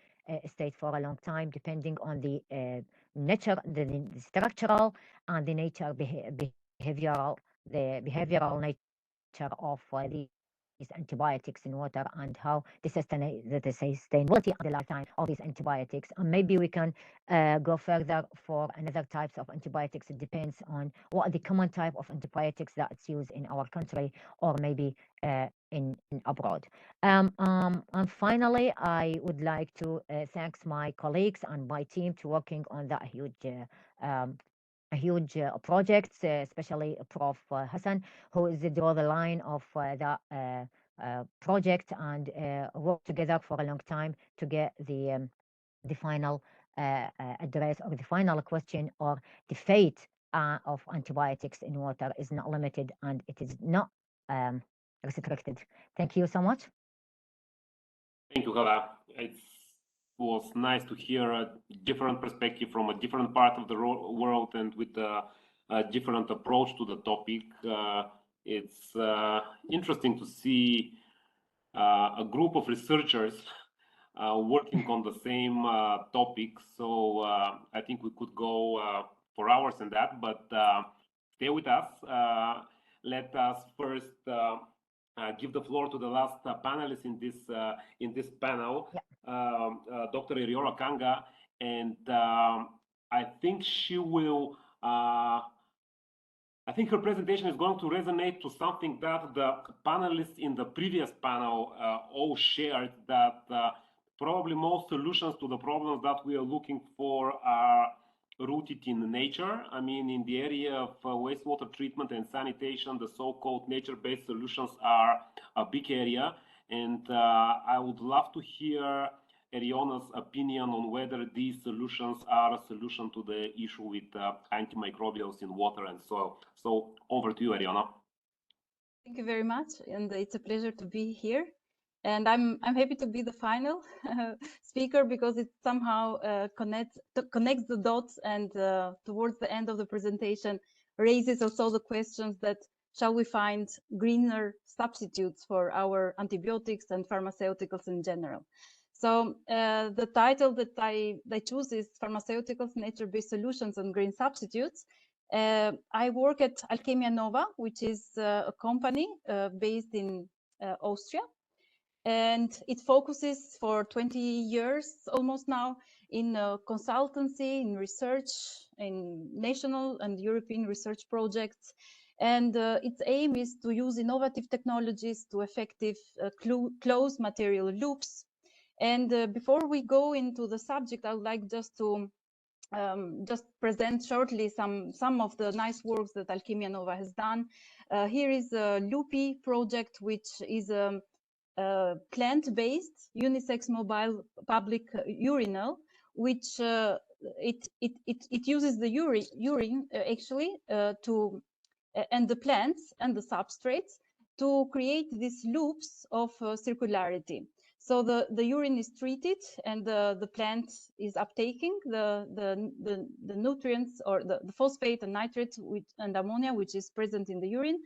stayed for a long time, depending on the nature, the structural and the nature, behavioral nature of these antibiotics in water, and how the sustainability and the lifetime of these antibiotics. And maybe we can go further for another types of antibiotics. It depends on what the common type of antibiotics that's used in our country, or maybe in abroad. And finally, I would like to thank my colleagues and my team to working on that huge project, especially Prof. Hassan, who is the draw the line of that project, and work together for a long time to get the final address, or the final question, or the fate of antibiotics in water is not limited, and it is not restricted. Thank you so much. Thank you, Halah. It was nice to hear a different perspective from a different part of the world, and with a different approach to the topic. It's interesting to see a group of researchers working on the same topic. So I think we could go for hours on that, but stay with us. Let us first give the floor to the last panelist in this panel, Dr. Eriona Canga, and I think she will. I think her presentation is going to resonate to something that the panelists in the previous panel all shared, that probably most solutions to the problems that we are looking for are rooted in nature. I mean, in the area of wastewater treatment and sanitation, the so-called nature-based solutions are a big area. And I would love to hear Eriona's opinion on whether these solutions are a solution to the issue with antimicrobials in water and soil. So over to you, Eriona. Thank you very much, and it's a pleasure to be here. And I'm happy to be the final speaker, because it somehow connects the dots, and towards the end of the presentation raises also the questions that shall we find greener substitutes for our antibiotics and pharmaceuticals in general. So the title that I choose is Pharmaceuticals, Nature-Based Solutions and Green Substitutes. I work at Alchemia-nova, which is a company based in Austria. And it focuses for 20 years almost now in consultancy, in research, in national and European research projects. And its aim is to use innovative technologies to effective close material loops. And before we go into the subject, I would like just to present shortly some of the nice works that Alchemia-nova has done. Here is a Loopy project, which is a plant-based unisex mobile public urinal, which it uses the urine actually and the plants and the substrates to create these loops of circularity. So the urine is treated, and the plant is uptaking the nutrients, or the phosphate and nitrate and ammonia, which is present in the urine,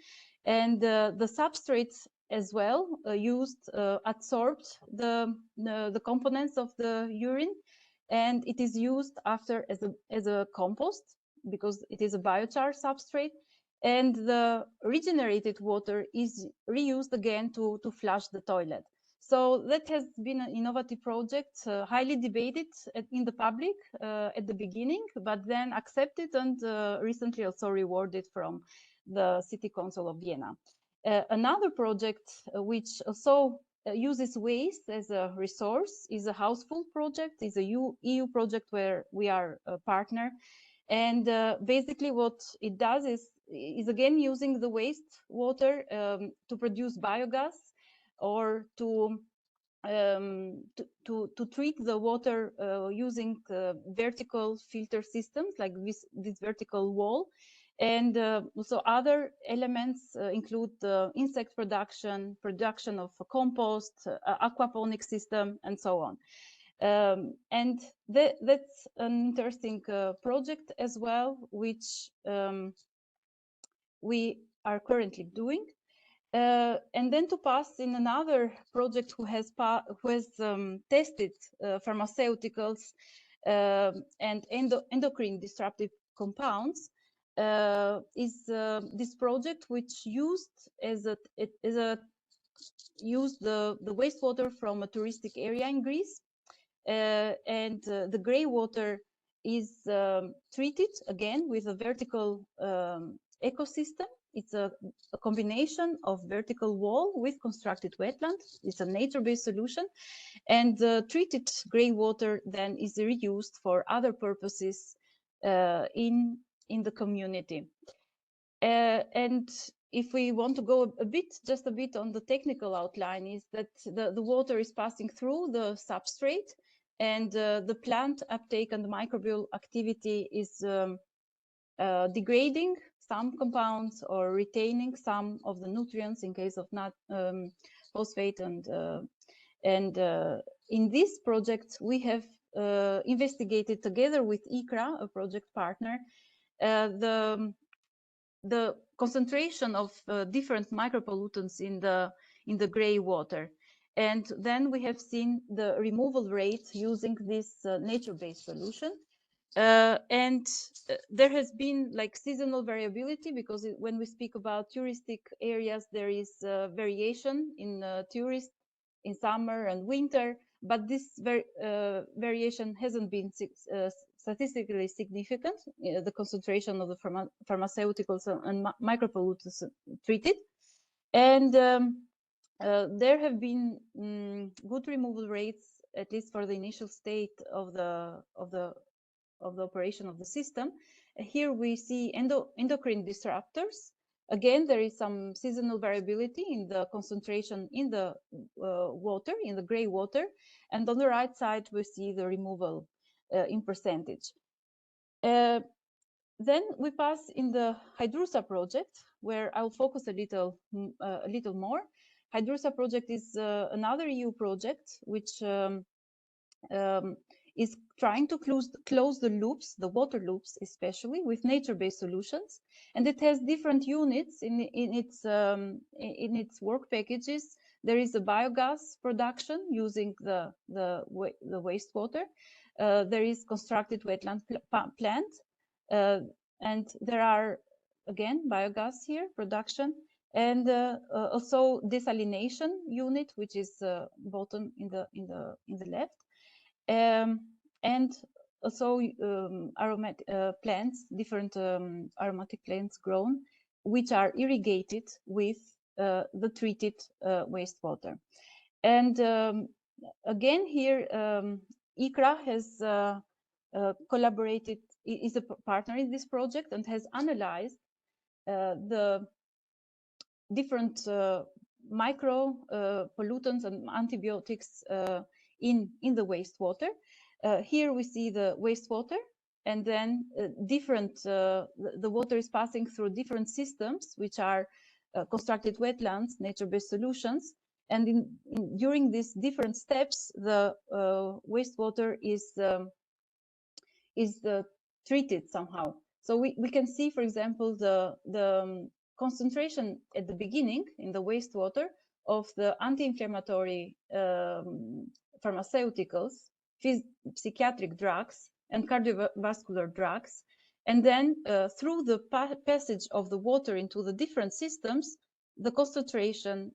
and the substrates as well used absorbed the components of the urine, and it is used after as a compost, because it is a biochar substrate, and the regenerated water is reused again to flush the toilet. So that has been an innovative project, highly debated in the public at the beginning, but then accepted and recently also rewarded from the City Council of Vienna. Another project which also uses waste as a resource is a Houseful project, is a EU project where we are a partner. And basically what it does is again using the wastewater to produce biogas or to treat the water using vertical filter systems like this vertical wall. And also other elements include insect production, production of compost, aquaponic system, and so on. And that's an interesting project as well, which we are currently doing. And then to pass in another project who has tested pharmaceuticals and endocrine disruptive compounds is this project which used the wastewater from a touristic area in Greece, and the gray water is treated again with a vertical ecosystem. It's a combination of vertical wall with constructed wetland. It's a nature-based solution, and the treated gray water then is reused for other purposes in the community. And if we want to go just a bit on the technical outline, is that the water is passing through the substrate, and the plant uptake and the microbial activity is degrading some compounds or retaining some of the nutrients in case of not phosphate. And in this project, we have investigated together with ICRA, a project partner, the concentration of different micropollutants in the gray water. And then we have seen the removal rate using this nature-based solution. And there has been like seasonal variability, because when we speak about touristic areas, there is variation in tourists in summer and winter, but this variation hasn't been statistically significant, the concentration of the pharmaceuticals and micropollutants treated. And there have been good removal rates, at least for the initial state of the operation of the system. Here we see endocrine disruptors. Again, there is some seasonal variability in the concentration in the water, in the gray water. And on the right side, we see the removal in percentage. Then we pass in the Hydrusa project, where I'll focus a little more. Hydrusa project is another EU project which is trying to close the loops, the water loops especially, with nature-based solutions, and it has different units in its work packages. There is a biogas production using the wastewater. There is constructed wetland plant, and there are again biogas here production, and also desalination unit, which is bottom in the left. And also aromatic plants, different aromatic plants grown, which are irrigated with the treated wastewater. And again here, ICRA has collaborated, is a partner in this project, and has analyzed the different micro pollutants and antibiotics in the wastewater. Here we see the wastewater, and then the water is passing through different systems, which are constructed wetlands, nature-based solutions. And during these different steps, the wastewater is treated somehow. So we can see, for example, the concentration at the beginning in the wastewater of the anti-inflammatory pharmaceuticals, psychiatric drugs, and cardiovascular drugs. And then through the passage of the water into the different systems, the concentrations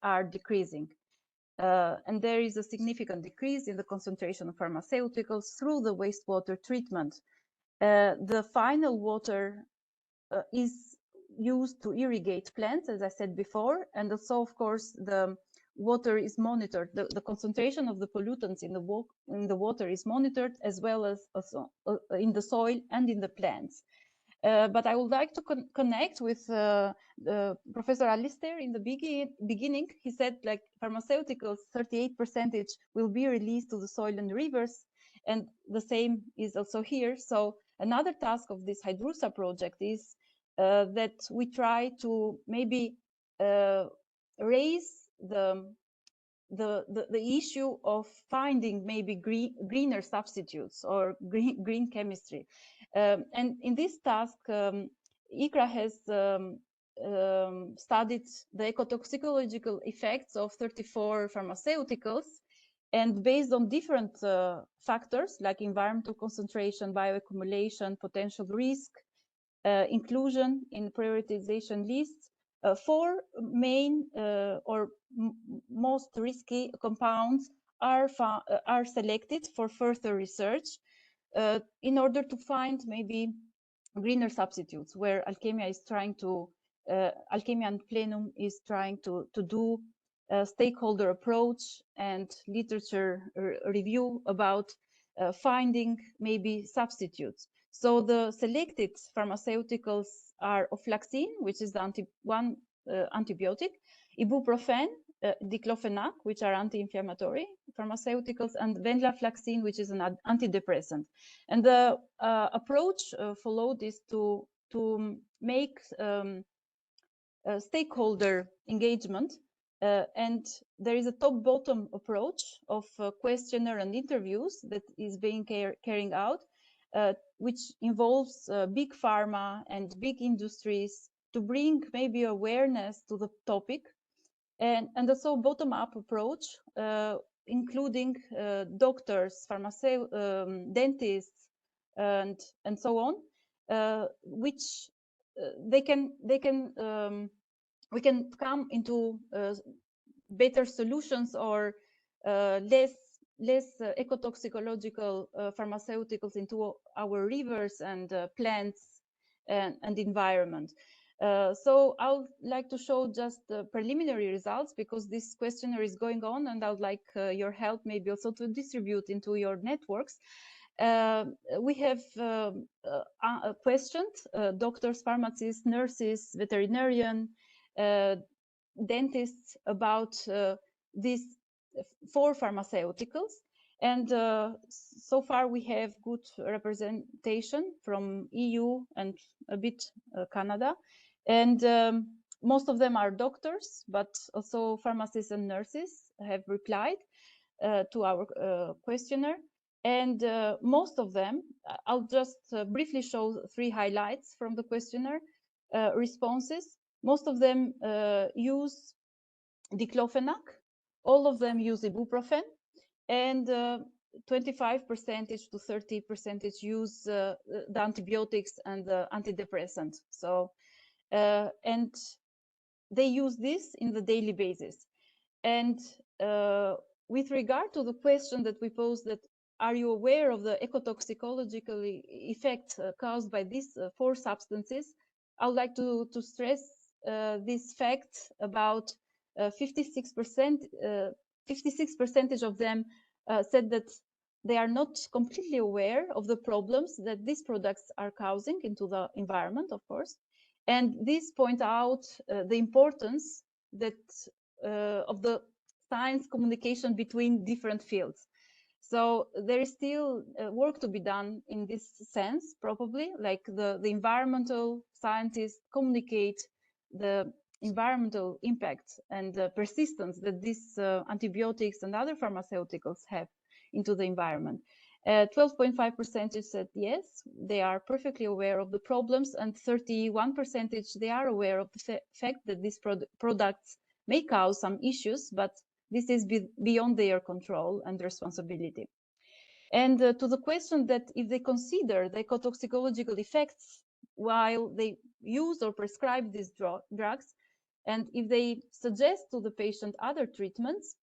are decreasing. And there is a significant decrease in the concentration of pharmaceuticals through the wastewater treatment. The final water is used to irrigate plants, as I said before, and also, of course, the water is monitored. The concentration of the pollutants in the water is monitored, as well as in the soil and in the plants. But I would like to connect with Professor Alistair in the beginning. He said, like, pharmaceuticals, 38% will be released to the soil and rivers, and the same is also here. So another task of this Hydrusa project is that we try to maybe raise the issue of finding maybe greener substitutes or green chemistry. And in this task, ICRA has studied the ecotoxicological effects of 34 pharmaceuticals, and based on different factors like environmental concentration, bioaccumulation, potential risk, inclusion in prioritization lists, 4 main or most risky compounds are selected for further research in order to find maybe greener substitutes, where Alchemia is trying to, Alchemia and Plenum is trying to do a stakeholder approach and literature review about finding maybe substitutes. So the selected pharmaceuticals are ofloxacin, which is the antibiotic, ibuprofen, diclofenac, which are anti-inflammatory pharmaceuticals, and venlafaxine, which is an antidepressant. And the approach followed is to make stakeholder engagement, and there is a top-bottom approach of questionnaire and interviews that is being carried out, which involves big pharma and big industries to bring maybe awareness to the topic, and also bottom-up approach, including doctors, dentists, and so on, which we can come into better solutions or less ecotoxicological pharmaceuticals into our rivers and plants and environment. So I would like to show just the preliminary results, because this questionnaire is going on, and I would like your help maybe also to distribute into your networks. We have questioned doctors, pharmacists, nurses, veterinarian, dentists about these 4 pharmaceuticals, and so far we have good representation from EU and a bit Canada, and most of them are doctors, but also pharmacists and nurses have replied to our questionnaire. And most of them, I'll just briefly show 3 highlights from the questionnaire responses. Most of them use diclofenac, all of them use ibuprofen, and 25% to 30% use the antibiotics and the antidepressant. So, and they use this in the daily basis. And with regard to the question that we posed, that are you aware of the ecotoxicological effects caused by these 4 substances, I would like to stress this fact about 56% of them said that they are not completely aware of the problems that these products are causing into the environment, of course. And this point out the importance that of the science communication between different fields. So there is still work to be done in this sense, probably, like the environmental scientists communicate the environmental impacts and the persistence that these antibiotics and other pharmaceuticals have into the environment. 12.5% said yes, they are perfectly aware of the problems, and 31% they are aware of the fact that these products may cause some issues, but this is beyond their control and responsibility. And to the question that if they consider the ecotoxicological effects while they use or prescribe these drugs, and if they suggest to the patient other treatments,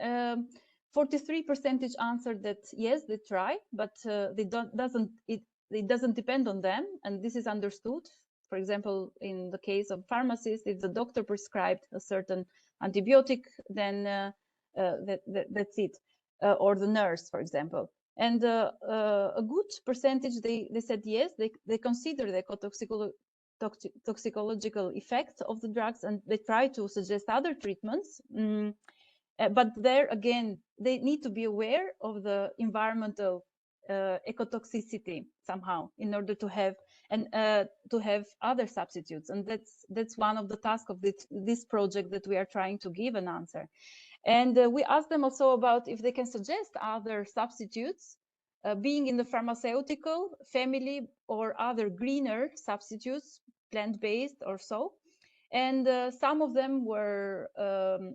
43% answered that yes, they try, but it doesn't depend on them, and this is understood. For example, in the case of pharmacists, if the doctor prescribed a certain antibiotic, then that's it, or the nurse, for example. And a good percentage, they said yes, they consider the toxicological effects of the drugs, and they try to suggest other treatments. But there again, they need to be aware of the environmental ecotoxicity somehow in order to have other substitutes, and that's one of the tasks of this project that we are trying to give an answer. And we asked them also about if they can suggest other substitutes, being in the pharmaceutical family or other greener substitutes, plant-based or so. And some of them were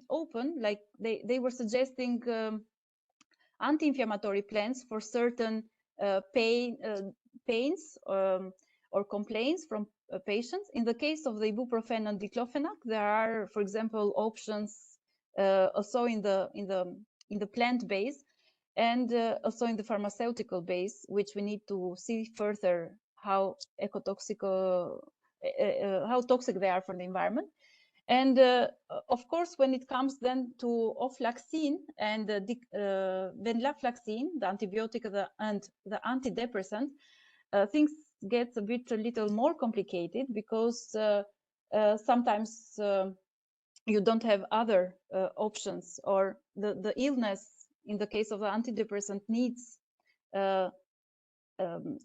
open, like they were suggesting anti-inflammatory plants for certain pains or complaints from patients. In the case of the ibuprofen and diclofenac, there are, for example, options also in the plant base and also in the pharmaceutical base, which we need to see further how toxic they are for the environment. And of course, when it comes then to ofloxacin and venlafaxine, the antibiotic and the antidepressant, things get a little more complicated, because sometimes you don't have other options, or the illness in the case of the antidepressant needs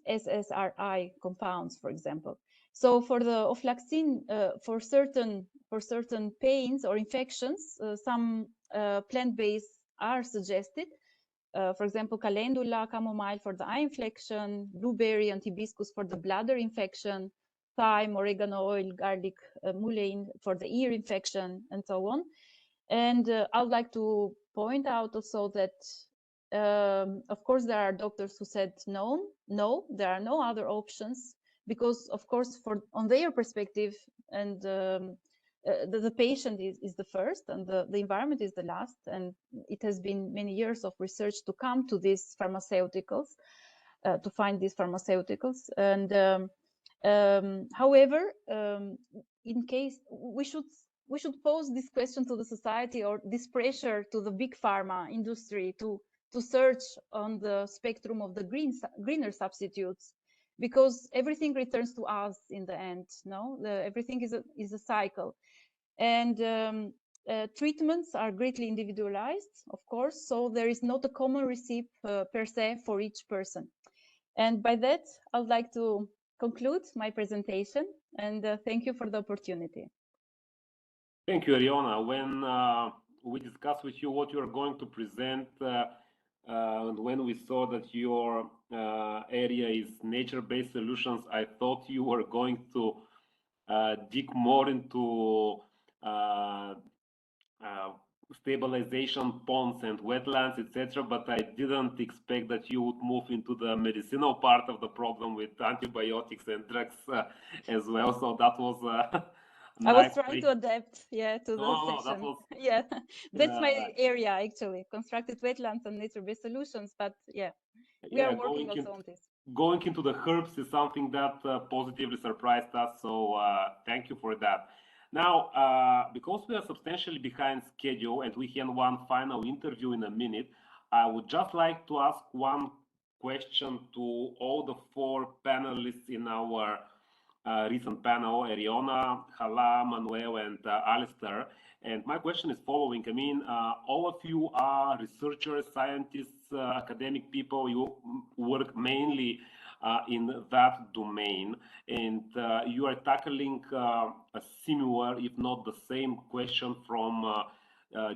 SSRI compounds, for example. So for the ofloxacin, for certain pains or infections, some plant-based are suggested. For example, calendula, chamomile for the eye infection, blueberry and hibiscus for the bladder infection, thyme, oregano oil, garlic, mullein for the ear infection, and so on. And I would like to point out also that of course, there are doctors who said no, there are no other options, because of course, on their perspective, and the patient is the first, and the environment is the last, and it has been many years of research to come to these pharmaceuticals, to find these pharmaceuticals. And however, in case we should pose this question to the society, or this pressure to the big pharma industry to search on the spectrum of the greener substitutes, because everything returns to us in the end. No, everything is a cycle, and treatments are greatly individualized, of course. So there is not a common recipe per se for each person. And by that, I would like to conclude my presentation, and thank you for the opportunity. Thank you, Eriona. When we discussed with you what you are going to present, and when we saw that your area is nature-based solutions, I thought you were going to dig more into stabilization ponds and wetlands, etc. But I didn't expect that you would move into the medicinal part of the problem with antibiotics and drugs as well. So that was I was trying to adapt, yeah, to the session. That was, yeah, that's my area actually, constructed wetlands and nature-based solutions. But yeah, we are working also on this. Going into the herbs is something that positively surprised us. So thank you for that. Now, because we are substantially behind schedule and we have one final interview in a minute, I would just like to ask one question to all the four panelists in our recent panel, Eriona, Halah, Manuel, and Alistair. And my question is following. I mean, all of you are researchers, scientists, academic people. You work mainly in that domain, and you are tackling a similar, if not the same, question from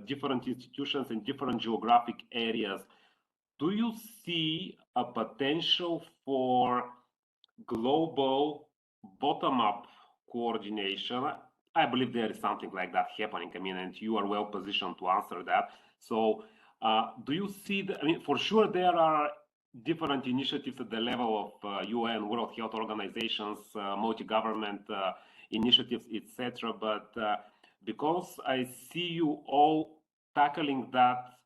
different institutions in different geographic areas. Do you see a potential for global bottom-up coordination? I believe there is something like that happening. I mean, and you are well positioned to answer that. So do you see, I mean, for sure there are different initiatives at the level of UN, World Health Organizations, multi-government initiatives, etc. But because I see you all tackling that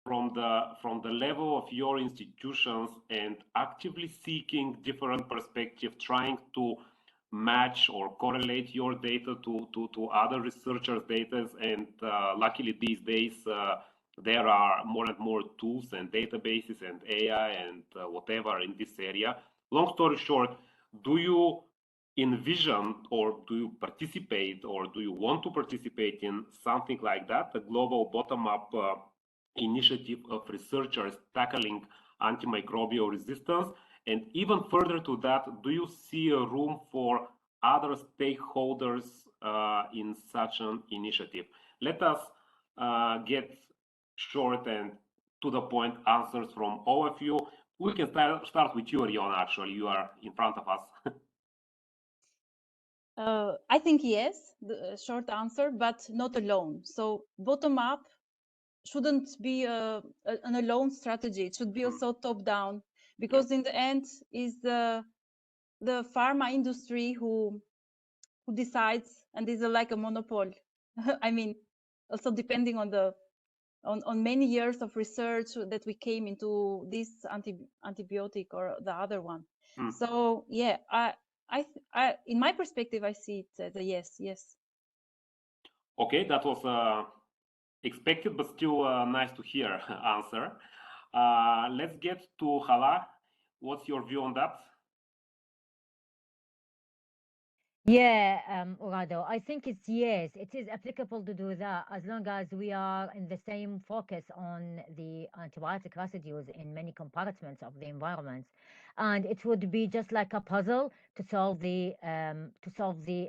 from the level of your institutions and actively seeking different perspectives, trying to match or correlate your data to other researchers' data. And luckily these days, there are more and more tools and databases and AI and whatever in this area. Long story short, do you envision or do you participate or do you want to participate in something like that, a global bottom-up initiative of researchers tackling antimicrobial resistance? And even further to that, do you see a room for other stakeholders in such an initiative? Let us get short and to the point answers from all of you. We can start with you, Eriona, actually. You are in front of us. I think yes, the short answer, but not alone. So bottom up shouldn't be an alone strategy. It should be also top down, because in the end is the pharma industry who decides, and is like a monopoly. I mean, also depending on the on many years of research that we came into this antibiotic or the other one. So yeah, I in my perspective, I see it as a yes. Okay, that was expected, but still nice to hear answer. Let's get to Halah. What's your view on that? Yeah, Rado, I think it's yes, it is applicable to do that as long as we are in the same focus on the antibiotic residues in many compartments of the environment. And it would be just like a puzzle to solve the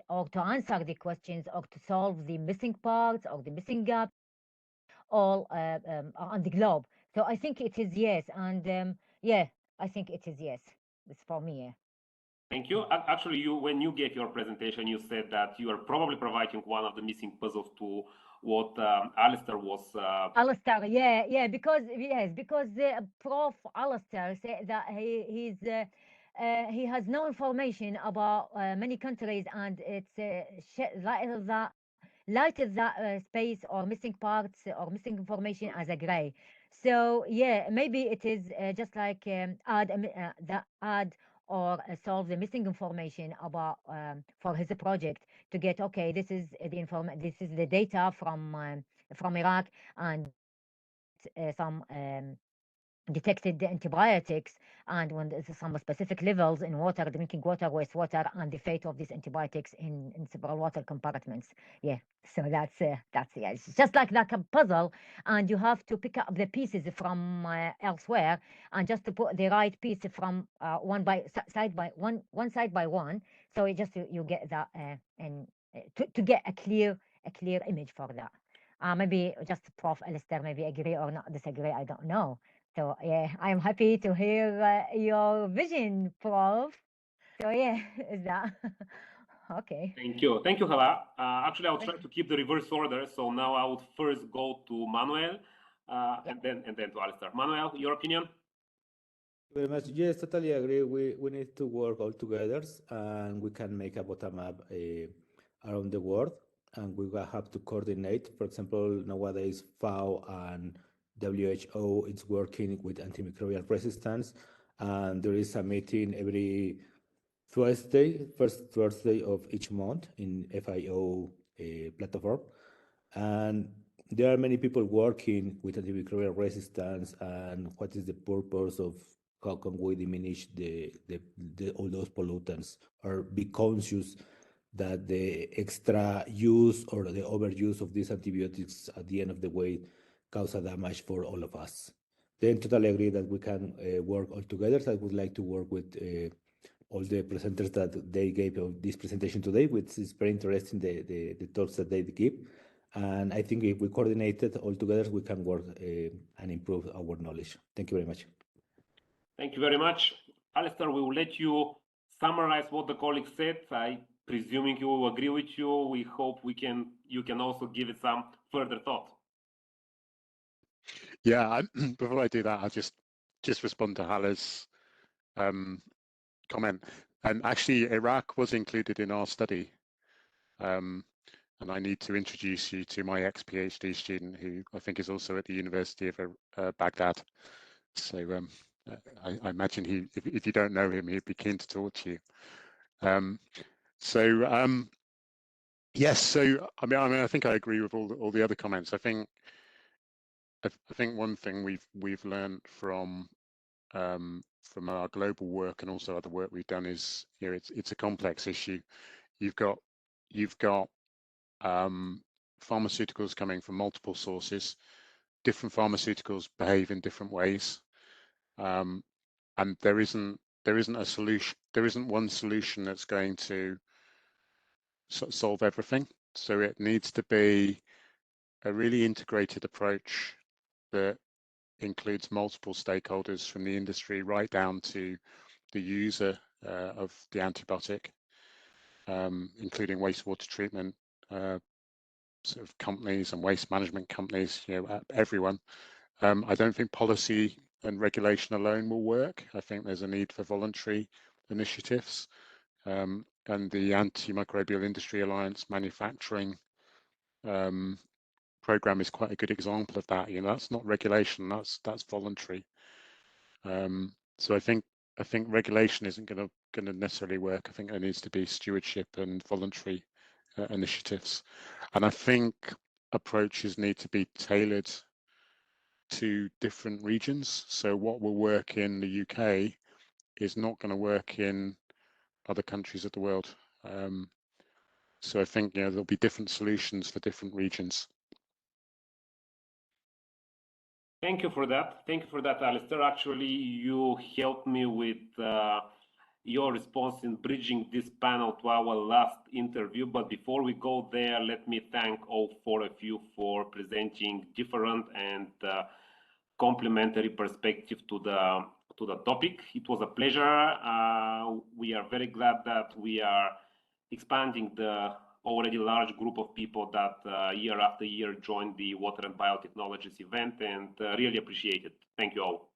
or to answer the questions or to solve the missing parts or the missing gaps all on the globe. So I think it is yes, and yeah, I think it is yes. It's for me. Yeah. Thank you. Actually, when you gave your presentation, you said that you are probably providing one of the missing puzzles to what Alistair was. Alistair, yeah, because Prof. Alistair said that he has no information about many countries, and it's lighted that space or missing parts or missing information as a gray. So yeah, maybe it is just like add or solve the missing information about for his project to get, okay, this is the data from Iraq, and some detected the antibiotics, and when there's some specific levels in water, drinking water, wastewater, and the fate of these antibiotics in several water compartments. Yeah, so that's yeah, it's just like a puzzle, and you have to pick up the pieces from elsewhere, and just to put the right piece from one side by one, so it just you get that and to get a clear image for that. Maybe just Prof. Alistair maybe agree or not disagree, I don't know. So yeah, I'm happy to hear your vision, Prof. So yeah, is that okay? Thank you, Halah. Actually, I'll try to keep the reverse order. So now I would first go to Manuel, and then to Alistair. Manuel, your opinion? Very much. Yes, totally agree. We need to work all together, and we can make a bottom up around the world, and we will have to coordinate. For example, nowadays FAO and WHO is working with antimicrobial resistance, and there is a meeting every first Thursday of each month in FIO platform, and there are many people working with antimicrobial resistance and what is the purpose of how can we diminish all those pollutants, or be conscious that the extra use or the overuse of these antibiotics at the end of the way cause a damage for all of us. Then totally agree that we can work all together. I would like to work with all the presenters that they gave of this presentation today, which is very interesting, the talks that they give. And I think if we coordinate it all together, we can work and improve our knowledge. Thank you very much. Thank you very much. Alistair, we will let you summarize what the colleagues said. I presuming you will agree with you. We hope you can also give it some further thought. Yeah, before I do that, I'll just respond to Halah's comment. And actually, Iraq was included in our study. And I need to introduce you to my ex-PhD student, who I think is also at the University of Baghdad. So I imagine if you don't know him, he'd be keen to talk to you. So yes, so I mean, I think I agree with all the other comments. I think one thing we've learned from our global work and also other work we've done is, you know, it's a complex issue. You've got pharmaceuticals coming from multiple sources. Different pharmaceuticals behave in different ways, and there isn't a solution. There isn't one solution that's going to solve everything. So it needs to be a really integrated approach that includes multiple stakeholders from the industry right down to the user of the antibiotic, including wastewater treatment sort of companies and waste management companies, you know, everyone. I don't think policy and regulation alone will work. I think there's a need for voluntary initiatives, and the Antimicrobial Industry Alliance manufacturing program is quite a good example of that. You know, that's not regulation, that's voluntary. So I think regulation isn't going to necessarily work. I think there needs to be stewardship and voluntary initiatives, and I think approaches need to be tailored to different regions. So what will work in the UK is not going to work in other countries of the world. So I think, you know, there'll be different solutions for different regions. Thank you for that. Thank you for that, Alistair. Actually, you helped me with your response in bridging this panel to our last interview. But before we go there, let me thank all four of you for presenting different and complementary perspective to the topic. It was a pleasure. We are very glad that we are expanding the already large group of people that year after year join the Water and Biotechnologies event, and really appreciate it. Thank you all.